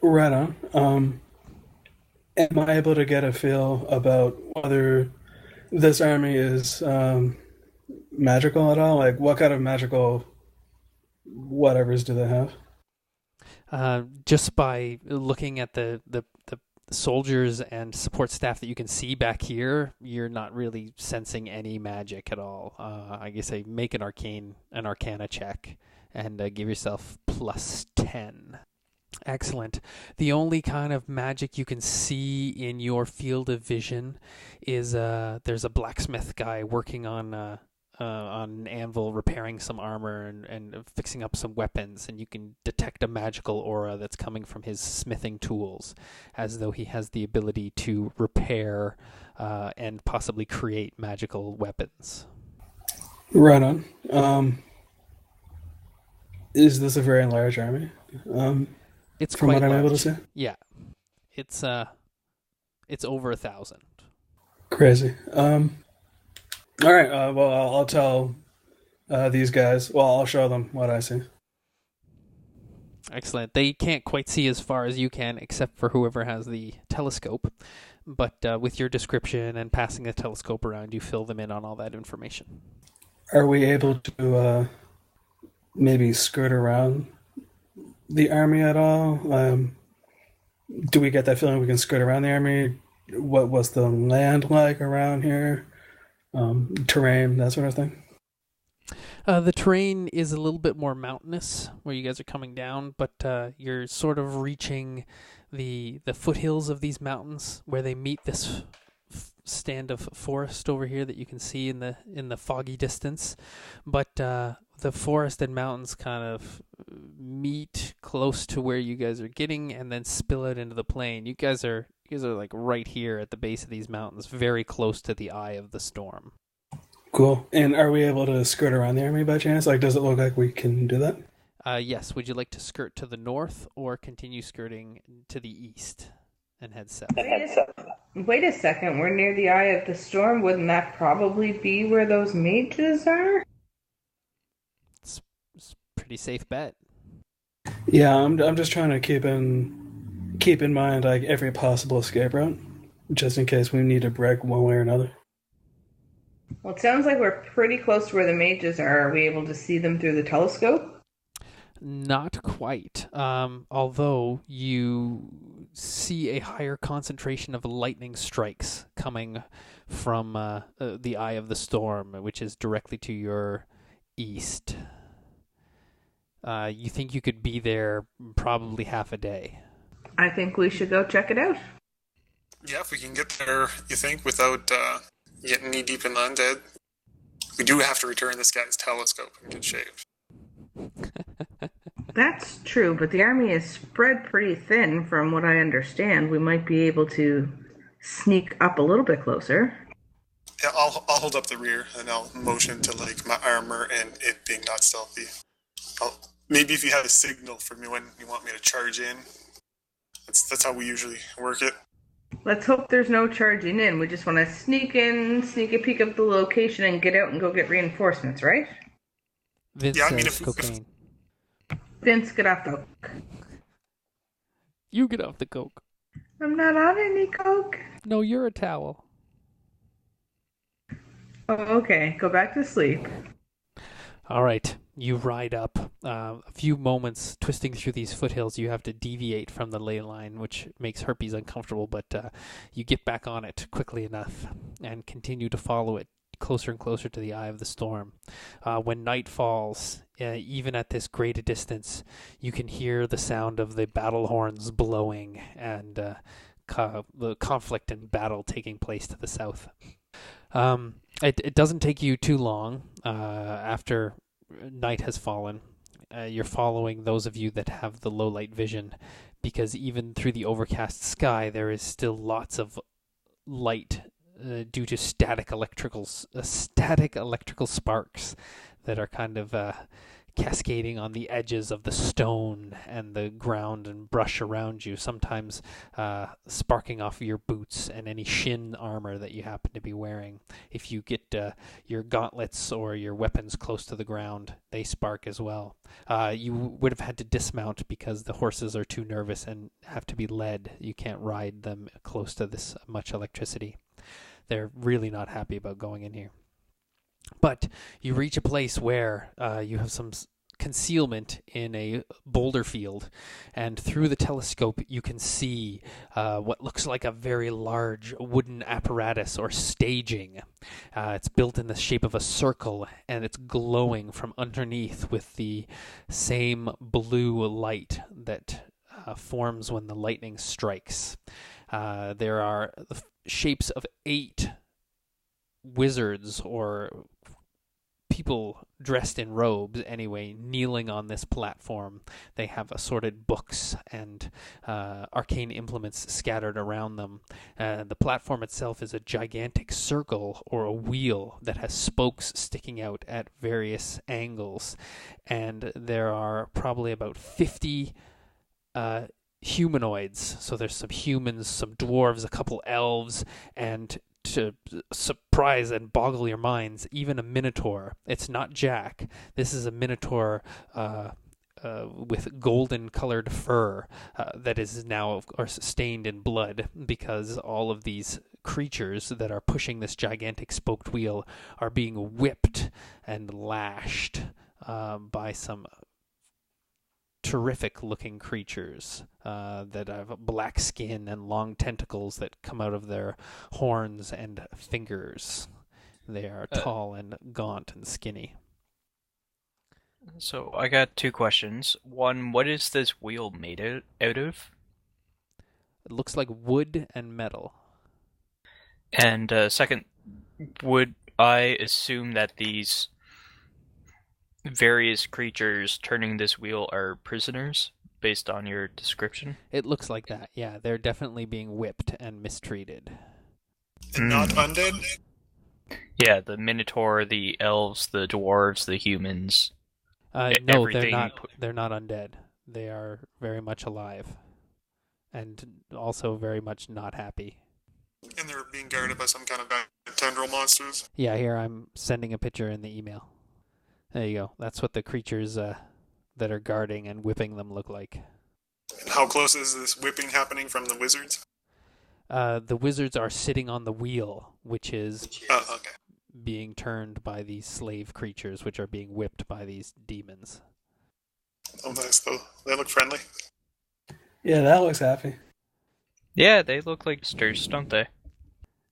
Right on. Am I able to get a feel about whether this army is magical at all? Like, what kind of magical whatevers do they have? Just by looking at the soldiers and support staff that you can see back here, you're not really sensing any magic at all. I guess I make an arcana check and give yourself plus 10. Excellent. The only kind of magic you can see in your field of vision is there's a blacksmith guy working on an anvil, repairing some armor and fixing up some weapons, and you can detect a magical aura that's coming from his smithing tools, as though he has the ability to repair and possibly create magical weapons. Right on. Is this a very large army? It's from quite what I'm large. able to see. Yeah, it's over 1,000. Crazy. All right. Well, I'll tell these guys. Well, I'll show them what I see. Excellent. They can't quite see as far as you can, except for whoever has the telescope. But with your description and passing the telescope around, you fill them in on all that information. Are we able to maybe skirt around the army at all? Do we get that feeling we can skirt around the army? What was the land like around here? Terrain, that sort of thing? The terrain is a little bit more mountainous where you guys are coming down, but you're sort of reaching the foothills of these mountains where they meet this stand of forest over here that you can see in the foggy distance. But the forest and mountains kind of meet close to where you guys are getting and then spill out into the plain. You guys are like right here at the base of these mountains, very close to the eye of the storm. Cool. And are we able to skirt around the army by chance? Like, does it look like we can do that? Yes. Would you like to skirt to the north or continue skirting to the east and head south? Wait a second. We're near the eye of the storm. Wouldn't that probably be where those mages are? It's a pretty safe bet. Yeah, I'm just trying to keep in mind like every possible escape route, just in case we need to break one way or another. Well, it sounds like we're pretty close to where the mages are. Are we able to see them through the telescope? Not quite. Although you see a higher concentration of lightning strikes coming from the eye of the storm, which is directly to your east. You think you could be there probably half a day. I think we should go check it out. Yeah, if we can get there, you think, without getting knee deep in the undead. We do have to return this guy's telescope in good shape. That's true, but the army is spread pretty thin from what I understand. We might be able to sneak up a little bit closer. Yeah, I'll hold up the rear and I'll motion to like my armor and it being not stealthy. I'll Maybe if you have a signal for me when you want me to charge in. That's how we usually work it. Let's hope there's no charging in. We just want to sneak in, sneak a peek of the location, and get out and go get reinforcements, right? Vince Yeah, I mean, says cocaine. Vince, get off the coke. You get off the coke. I'm not on any coke. No, you're a towel. Oh, okay. Go back to sleep. All right, you ride up. A few moments twisting through these foothills, you have to deviate from the ley line, which makes Herpes uncomfortable, but you get back on it quickly enough and continue to follow it closer and closer to the eye of the storm. When night falls, even at this great a distance, you can hear the sound of the battle horns blowing and the conflict and battle taking place to the south. It doesn't take you too long after night has fallen. You're following those of you that have the low light vision, because even through the overcast sky, there is still lots of light due to static electrical sparks that are kind of cascading on the edges of the stone and the ground and brush around you, sometimes sparking off your boots and any shin armor that you happen to be wearing. If you get your gauntlets or your weapons close to the ground, they spark as well. You would have had to dismount because the horses are too nervous and have to be led. You can't ride them close to this much electricity. They're really not happy about going in here. But you reach a place where you have some concealment in a boulder field, and through the telescope you can see what looks like a very large wooden apparatus or staging. It's built in the shape of a circle, and it's glowing from underneath with the same blue light that forms when the lightning strikes. There are shapes of 8 wizards or people dressed in robes anyway, kneeling on this platform. They have assorted books and arcane implements scattered around them. The platform itself is a gigantic circle or a wheel that has spokes sticking out at various angles, and there are probably about 50 humanoids. So there's some humans, some dwarves, a couple elves, and to surprise and boggle your minds, even a minotaur. It's not Jack. This is a minotaur with golden colored fur that is now, of course, stained in blood, because all of these creatures that are pushing this gigantic spoked wheel are being whipped and lashed by some terrific looking creatures that have black skin and long tentacles that come out of their horns and fingers. They are tall and gaunt and skinny. So I got 2 questions. One, what is this wheel made out of? It looks like wood and metal. And second, would I assume that these various creatures turning this wheel are prisoners, based on your description? It looks like that, yeah. They're definitely being whipped and mistreated. And not undead? Yeah, the Minotaur, the elves, the dwarves, the humans. No, everything. they're not undead. They are very much alive. And also very much not happy. And they're being guarded by some kind of tendril monsters? Yeah, here, I'm sending a picture in the email. There you go. That's what the creatures that are guarding and whipping them look like. And how close is this whipping happening from the wizards? The wizards are sitting on the wheel, which is Okay. being turned by these slave creatures, which are being whipped by these demons. Oh, nice, though. They look friendly. Yeah, that looks happy. Yeah, they look like sters, don't they?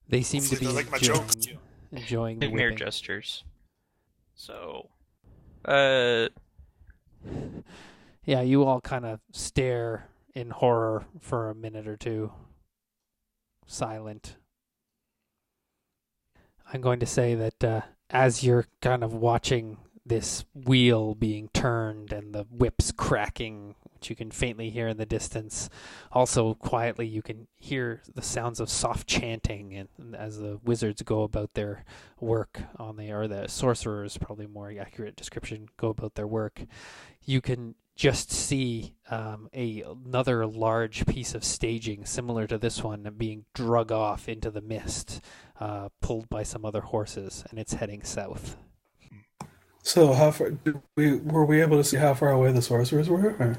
They seem to be Hopefully they like my jokes. enjoying the Mere whipping. gestures. So, Yeah, you all kind of stare in horror for a minute or two. Silent. I'm going to say that as you're kind of watching this wheel being turned and the whips cracking which you can faintly hear in the distance. Also, quietly, you can hear the sounds of soft chanting, and as the wizards go about their work or the sorcerers, probably more accurate description, go about their work. You can just see another large piece of staging similar to this one being drug off into the mist, pulled by some other horses, and it's heading south. So how far were we able to see how far away the sorcerers were?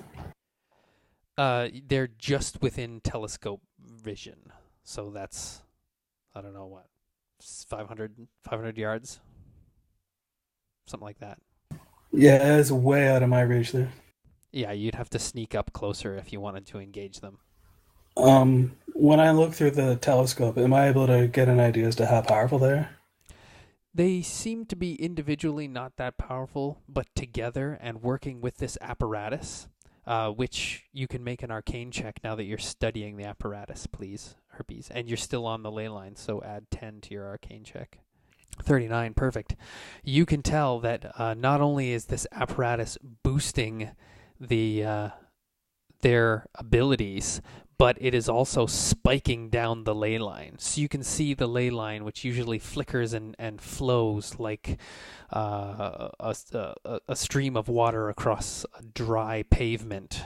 Or? They're just within telescope vision, so that's, I don't know what, 500 yards, something like that. Yeah, it's way out of my reach there. Yeah, you'd have to sneak up closer if you wanted to engage them. When I look through the telescope, am I able to get an idea as to how powerful they are? They seem to be individually not that powerful, but together and working with this apparatus, which you can make an arcane check now that you're studying the apparatus, please, Herpes. And you're still on the ley line, so add 10 to your arcane check. 39, perfect. You can tell that not only is this apparatus boosting their abilities, but it is also spiking down the ley line. So you can see the ley line, which usually flickers and flows like a stream of water across a dry pavement,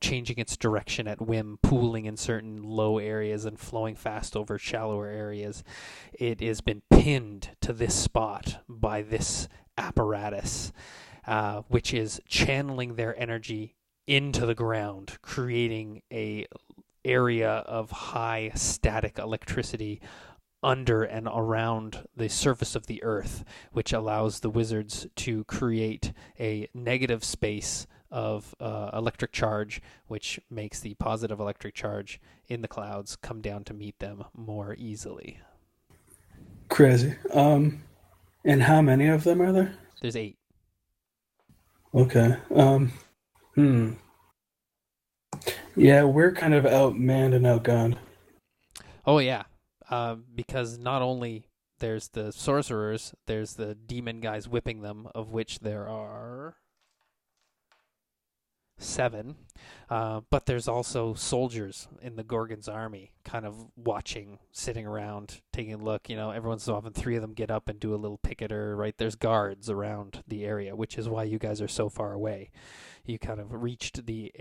changing its direction at whim, pooling in certain low areas and flowing fast over shallower areas. It has been pinned to this spot by this apparatus, which is channeling their energy into the ground, creating a area of high static electricity under and around the surface of the earth, which allows the wizards to create a negative space of electric charge, which makes the positive electric charge in the clouds come down to meet them more easily. Crazy. And how many of them are there? There's 8. Okay. Yeah, we're kind of outmanned and outgunned. Oh, yeah. Because not only there's the sorcerers, there's the demon guys whipping them, of which there are 7. But there's also soldiers in the Gorgon's army kind of watching, sitting around, taking a look. Every once in a while, 3 of them get up and do a little picketer, right? There's guards around the area, which is why you guys are so far away. You kind of reached the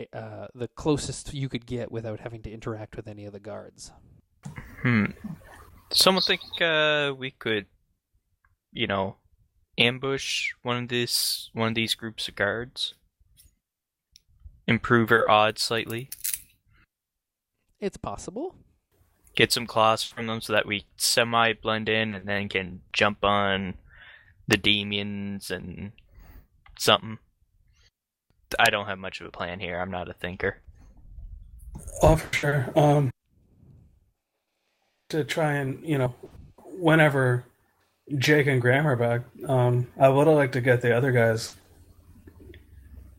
closest you could get without having to interact with any of the guards. Someone think we could, ambush one of these groups of guards? Improve our odds slightly? It's possible. Get some claws from them so that we semi-blend in and then can jump on the demons and something. I don't have much of a plan here. I'm not a thinker. Oh, for sure. To try and, whenever Jake and Graham are back, I would have liked to get the other guys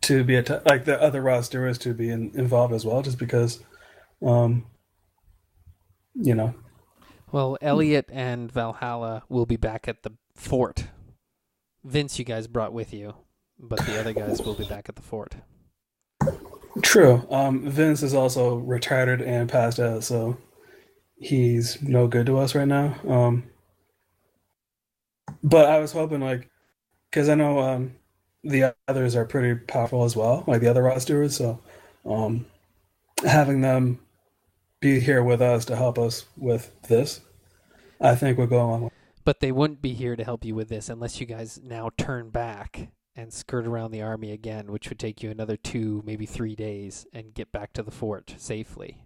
to be like the other raw stewards to be involved as well, just because, Well, Elliot and Valhalla will be back at the fort. Vince, you guys brought with you, but the other guys will be back at the fort. True. Vince is also retarded and passed out, so he's no good to us right now. But I was hoping, because I know the others are pretty powerful as well, like the other raw stewards, so having them be here with us to help us with this, I think would go a long way. But they wouldn't be here to help you with this unless you guys now turn back and skirt around the army again, which would take you another 2, maybe 3 days, and get back to the fort safely.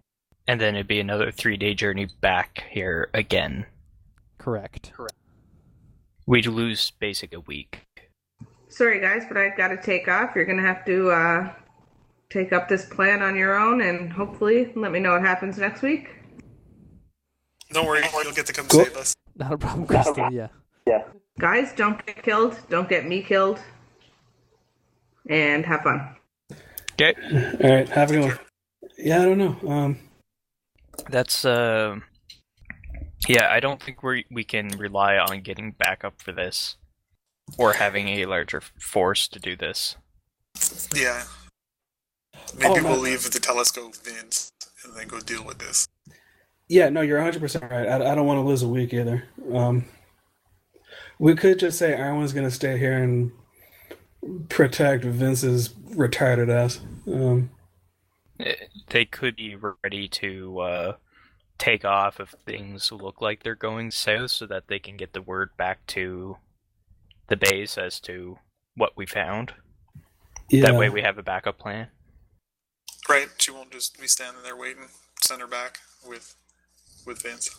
And then it'd be another 3-day journey back here again. Correct. We'd lose basically a week. Sorry, guys, but I've got to take off. You're going to have to take up this plan on your own, and hopefully let me know what happens next week. Don't worry, you'll get to come save us. Not a problem, Christine, yeah. Guys, don't get killed. Don't get me killed. And have fun. Okay. All right, have a good one. Yeah, I don't know. That's, yeah, I don't think we can rely on getting backup for this. Or having a larger force to do this. Yeah. Maybe we'll leave the telescope Vince and then go deal with this. Yeah, no, you're 100% right. I don't want to lose a week either. We could just say Arwen's going to stay here and protect Vince's retarded ass. They could be ready to take off if things look like they're going south so that they can get the word back to the base as to what we found. Yeah. That way we have a backup plan. Right, she won't just be standing there waiting. Send her back with Vince.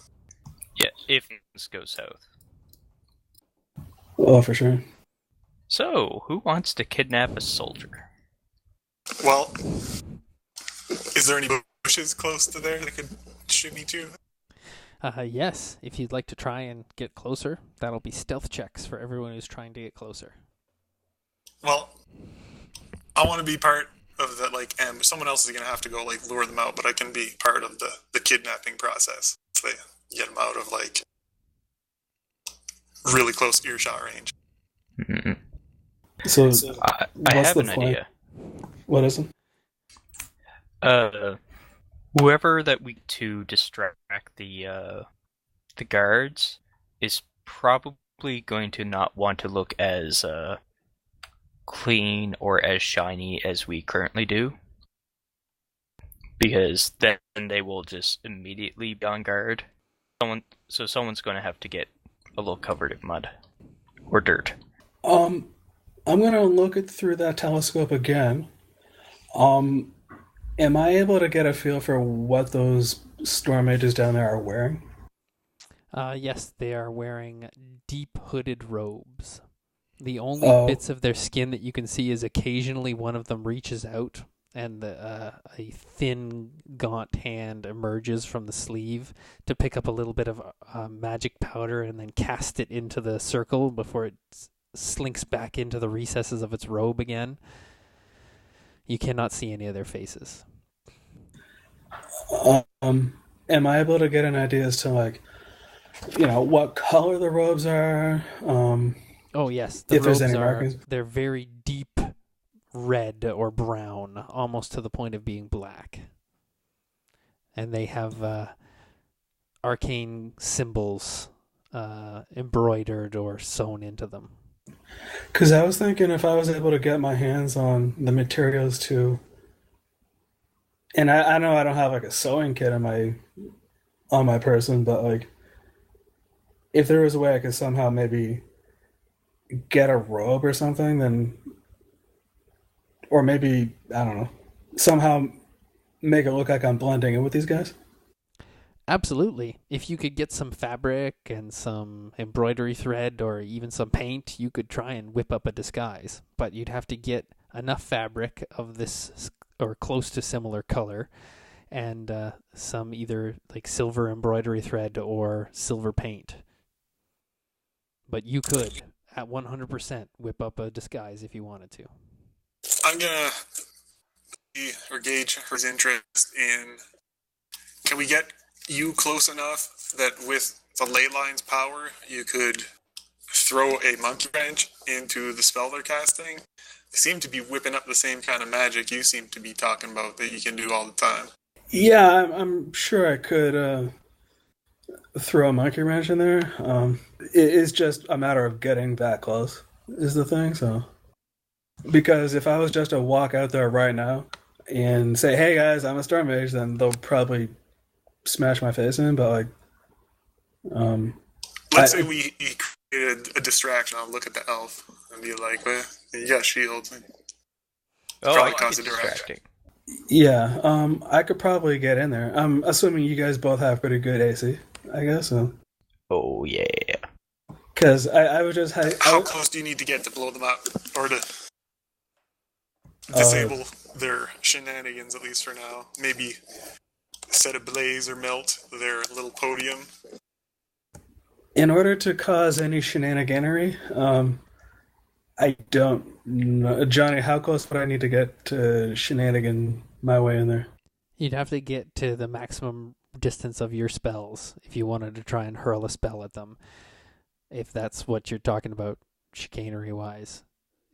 Yeah, if things go south. Oh, for sure. So, who wants to kidnap a soldier? Well, is there any bushes close to there that could shoot me to? Yes, if you'd like to try and get closer, that'll be stealth checks for everyone who's trying to get closer. Well, I want to be part of that, like, and someone else is going to have to go, like, lure them out, but I can be part of the kidnapping process. So they get them out of, like, really close earshot range. Mm-hmm. So, I have an idea. What is it? Whoever that we to distract the guards is probably going to not want to look as clean or as shiny as we currently do, because then they will just immediately be on guard. Someone's going to have to get a little covered in mud or dirt. I'm gonna look through that telescope again. Am I able to get a feel for what those storm mages down there are wearing? Yes, they are wearing deep hooded robes. The only bits of their skin that you can see is occasionally one of them reaches out and a thin, gaunt hand emerges from the sleeve to pick up a little bit of magic powder and then cast it into the circle before it slinks back into the recesses of its robe again. You cannot see any of their faces. Am I able to get an idea as to, like, what color the robes are? Oh yes, if there's any markings. They're very deep red or brown, almost to the point of being black. And they have arcane symbols embroidered or sewn into them. Because I was thinking if I was able to get my hands on the materials to... And I know I don't have, like, a sewing kit on my person, but, like, if there was a way I could somehow maybe get a robe or something, then... Or maybe, I don't know, somehow make it look like I'm blending in with these guys? Absolutely. If you could get some fabric and some embroidery thread or even some paint, you could try and whip up a disguise. But you'd have to get enough fabric of this or close to similar color and some either like silver embroidery thread or silver paint. But you could, at 100%, whip up a disguise if you wanted to. I'm going to gauge her interest in... Can we get you close enough that with the ley line's power, you could throw a monkey wrench into the spell they're casting? They seem to be whipping up the same kind of magic you seem to be talking about that you can do all the time. Yeah, I'm sure I could throw a monkey wrench in there. It's just a matter of getting that close is the thing. So, because if I was just to walk out there right now and say, "Hey guys, I'm a storm mage," then they'll probably smash my face in. But like, let's say we created a distraction. I'll look at the elf and be like, "Well, you got shields." Probably cause a distraction. Yeah, I could probably get in there. I'm assuming you guys both have pretty good AC, I guess. So. Oh, yeah. Because I would just... How close do you need to get to blow them up? Or to disable their shenanigans, at least for now? Maybe set ablaze or melt their little podium? In order to cause any shenaniganery, I don't know. Johnny, how close would I need to get to shenanigan my way in there? You'd have to get to the maximum distance of your spells if you wanted to try and hurl a spell at them. If that's what you're talking about, chicanery-wise.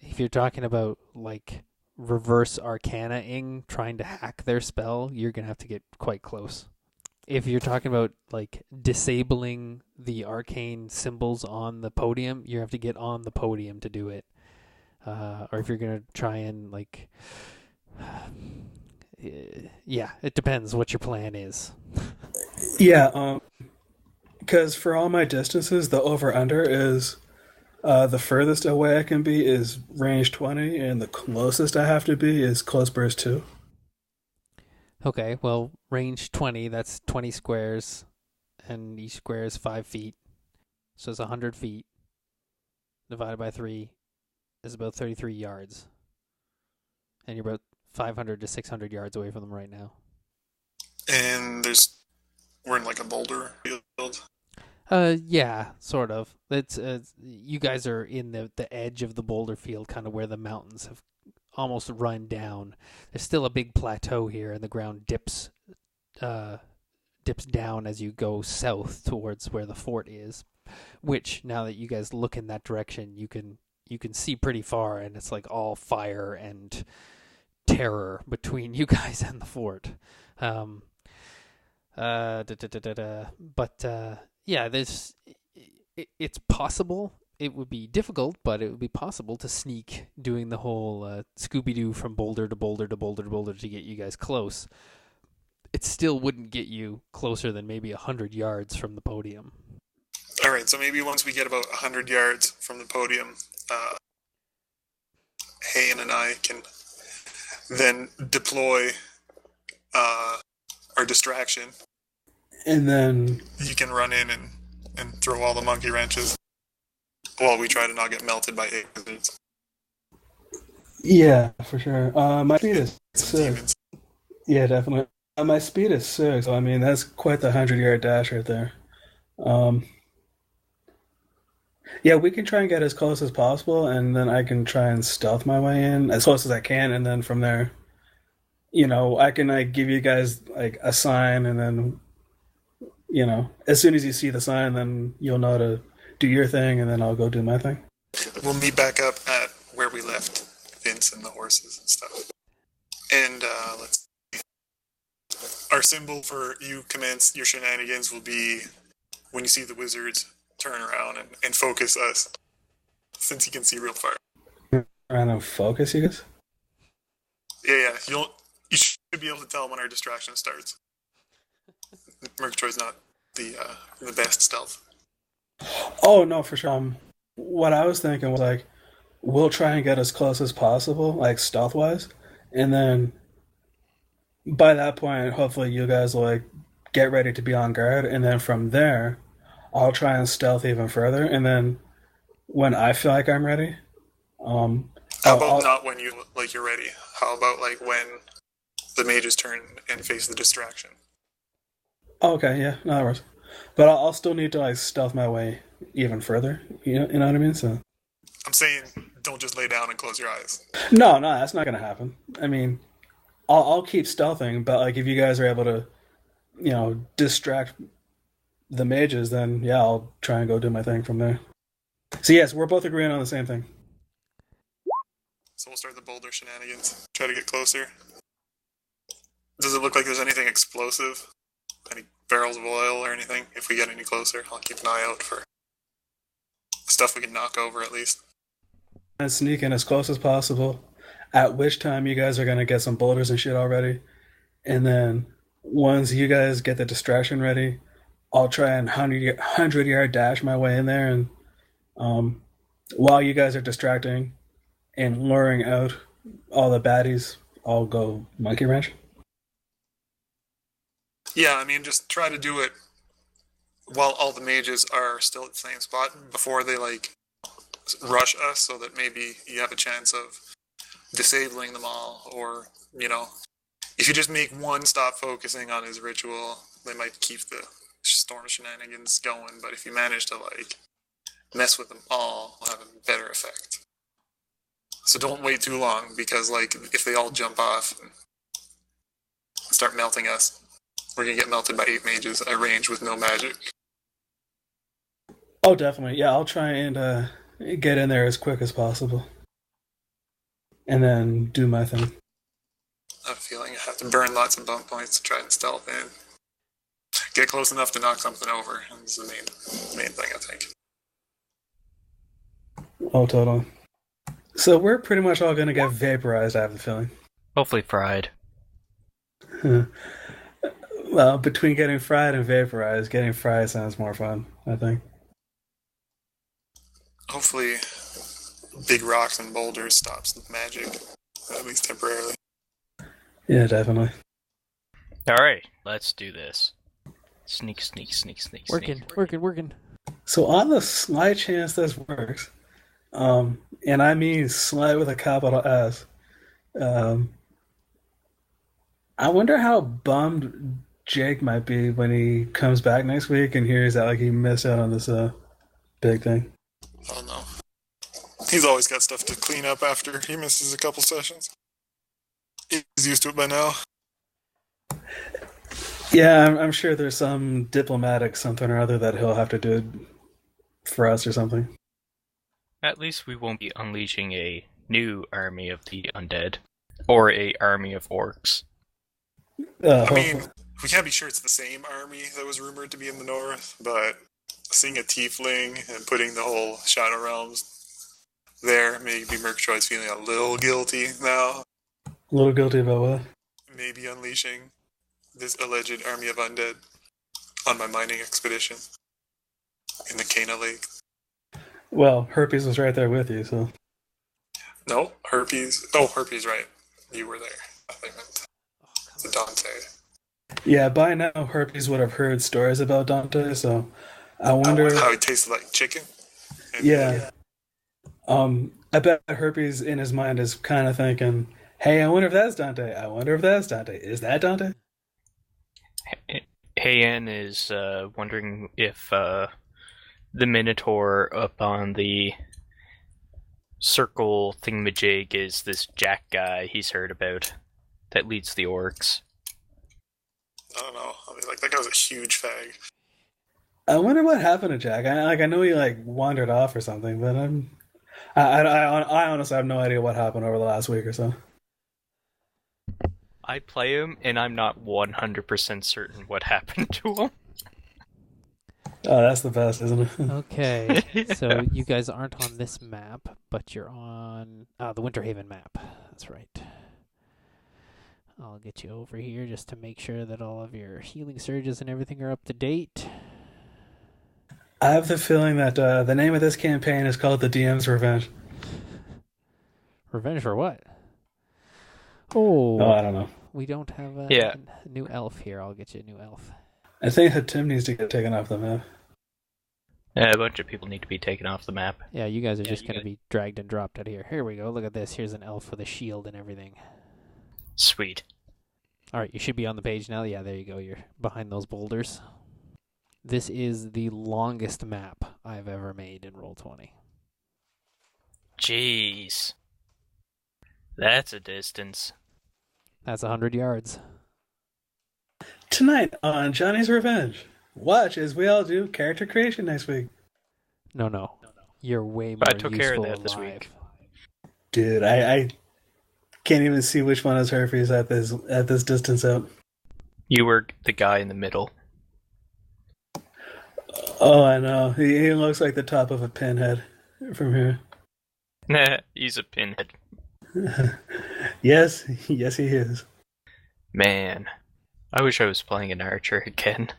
If you're talking about, like, reverse arcana-ing, trying to hack their spell, you're going to have to get quite close. If you're talking about like disabling the arcane symbols on the podium, you have to get on the podium to do it. Or if you're going to try and like... yeah, it depends what your plan is. Yeah, because for all my distances, the over-under is the furthest away I can be is range 20, and the closest I have to be is close burst 2. Okay, well, range 20, that's 20 squares, and each square is 5 feet. So it's 100 feet divided by 3 is about 33 yards. And you're about 500 to 600 yards away from them right now. And we're in like a boulder field. Yeah, sort of. It's you guys are in the edge of the boulder field, kind of where the mountains have almost run down. There's still a big plateau here, and the ground dips down as you go south towards where the fort is. Which, now that you guys look in that direction, you can see pretty far, and it's like all fire and terror between you guys and the fort. Yeah, it's possible. It would be difficult, but it would be possible to sneak, doing the whole Scooby-Doo from boulder to boulder to boulder to boulder to get you guys close. It still wouldn't get you closer than maybe 100 yards from the podium. All right, so maybe once we get about 100 yards from the podium, Hayen and I can then deploy our distraction. And then... You can run in and throw all the monkey wrenches while we try to not get melted by lizards. Yeah, for sure. My speed is 6. Demons. Yeah, definitely. My speed is 6, so I mean, that's quite the 100-yard dash right there. Yeah, we can try and get as close as possible, and then I can try and stealth my way in as close as I can, and then from there, I can like give you guys like a sign, and then, as soon as you see the sign, then you'll know to do your thing, and then I'll go do my thing. We'll meet back up at where we left Vince and the horses and stuff. And let's see. Our symbol for you commence your shenanigans will be when you see the wizards turn around and focus us, since you can see real far. Trying to focus you guys? Yeah. You should be able to tell when our distraction starts. Murgatroyd's not the best stealth. Oh, no, for sure. What I was thinking was, like, we'll try and get as close as possible, like, stealth-wise, and then by that point, hopefully you guys will, like, get ready to be on guard, and then from there, I'll try and stealth even further, and then when I feel like I'm ready... How about not when you're ready? How about, like, when the mages turn and face the distraction? Okay, yeah, no, that works. But I'll still need to, like, stealth my way even further. You know what I mean? So I'm saying, don't just lay down and close your eyes. No, that's not gonna happen. I mean, I'll keep stealthing, but like if you guys are able to, distract the mages, then yeah, I'll try and go do my thing from there. So yes, we're both agreeing on the same thing. So we'll start the boulder shenanigans. Try to get closer. Does it look like there's anything explosive? Any barrels of oil or anything? If we get any closer, I'll keep an eye out for stuff we can knock over at least. And sneak in as close as possible, at which time you guys are going to get some boulders and shit already. And then once you guys get the distraction ready, I'll try and 100-yard dash my way in there. And while you guys are distracting and luring out all the baddies, I'll go monkey wrench. Yeah, I mean, just try to do it while all the mages are still at the same spot before they, like, rush us, so that maybe you have a chance of disabling them all, or, if you just make one stop focusing on his ritual, they might keep the storm shenanigans going, but if you manage to, like, mess with them all, it'll have a better effect. So don't wait too long, because, like, if they all jump off and start melting us, we're gonna get melted by 8 mages at range with no magic. Oh, definitely. Yeah, I'll try and get in there as quick as possible. and then do my thing. I have a feeling I have to burn lots of bump points to try and stealth in. Get close enough to knock something over. That's the main thing, I think. Oh, totally. So we're pretty much all going to get vaporized, I have the feeling. Hopefully fried. Well, between getting fried and vaporized, getting fried sounds more fun, I think. Hopefully, big rocks and boulders stops the magic, at least temporarily. Yeah, definitely. Alright, let's do this. Sneak. Working. So on the slight chance this works, and I mean slight with a capital S, I wonder how bummed Jake might be when he comes back next week and hears that like he missed out on this big thing. Oh no. He's always got stuff to clean up after he misses a couple sessions. He's used to it by now. Yeah, I'm sure there's some diplomatic something or other that he'll have to do for us or something. At least we won't be unleashing a new army of the undead. Or a army of orcs. I mean, we can't be sure it's the same army that was rumored to be in the north, but seeing a tiefling and putting the whole Shadow Realms there, maybe Murgatroyd's feeling a little guilty now. A little guilty about what? Maybe unleashing this alleged army of undead on my mining expedition in the Cana Lake. Well, Herpes was right there with you, so... No, Herpes. Oh, Herpes, right. You were there. I think it's Dante. Yeah, by now Herpes would have heard stories about Dante, so I wonder... How he tasted like chicken? Yeah. I bet Herpes in his mind is kind of thinking, hey, I wonder if that's Dante. I wonder if that's Dante. Is that Dante? Heian is wondering if the Minotaur up on the circle thingamajig is this Jack guy he's heard about that leads the orcs. I don't know. I mean, like, that guy was a huge fag. I wonder what happened to Jack. I know he wandered off or something, but I honestly have no idea what happened over the last week or so. I play him, and I'm not 100% certain what happened to him. Oh, that's the best, isn't it? Okay, so you guys aren't on this map, but you're on the Winterhaven map. That's right. I'll get you over here just to make sure that all of your healing surges and everything are up to date. I have the feeling that the name of this campaign is called The DM's Revenge. Revenge for what? Oh, I don't know. We don't have a new elf here. I'll get you a new elf. I think Hatim needs to get taken off the map. Yeah, a bunch of people need to be taken off the map. Yeah, you guys are just going to be dragged and dropped out of here. Here we go. Look at this. Here's an elf with a shield and everything. Sweet. All right, you should be on the page now. Yeah, there you go. You're behind those boulders. This is the longest map I've ever made in Roll20. Jeez. That's a distance. That's 100 yards. Tonight on Johnny's Revenge, watch as we all do character creation next week. No. You're way more But I took useful care of that alive. this week. Dude, I can't even see which one is Herpes at this distance out. You were the guy in the middle. Oh, I know. He looks like the top of a pinhead from here. Nah, he's a pinhead. Yes, he is. Man, I wish I was playing an archer again.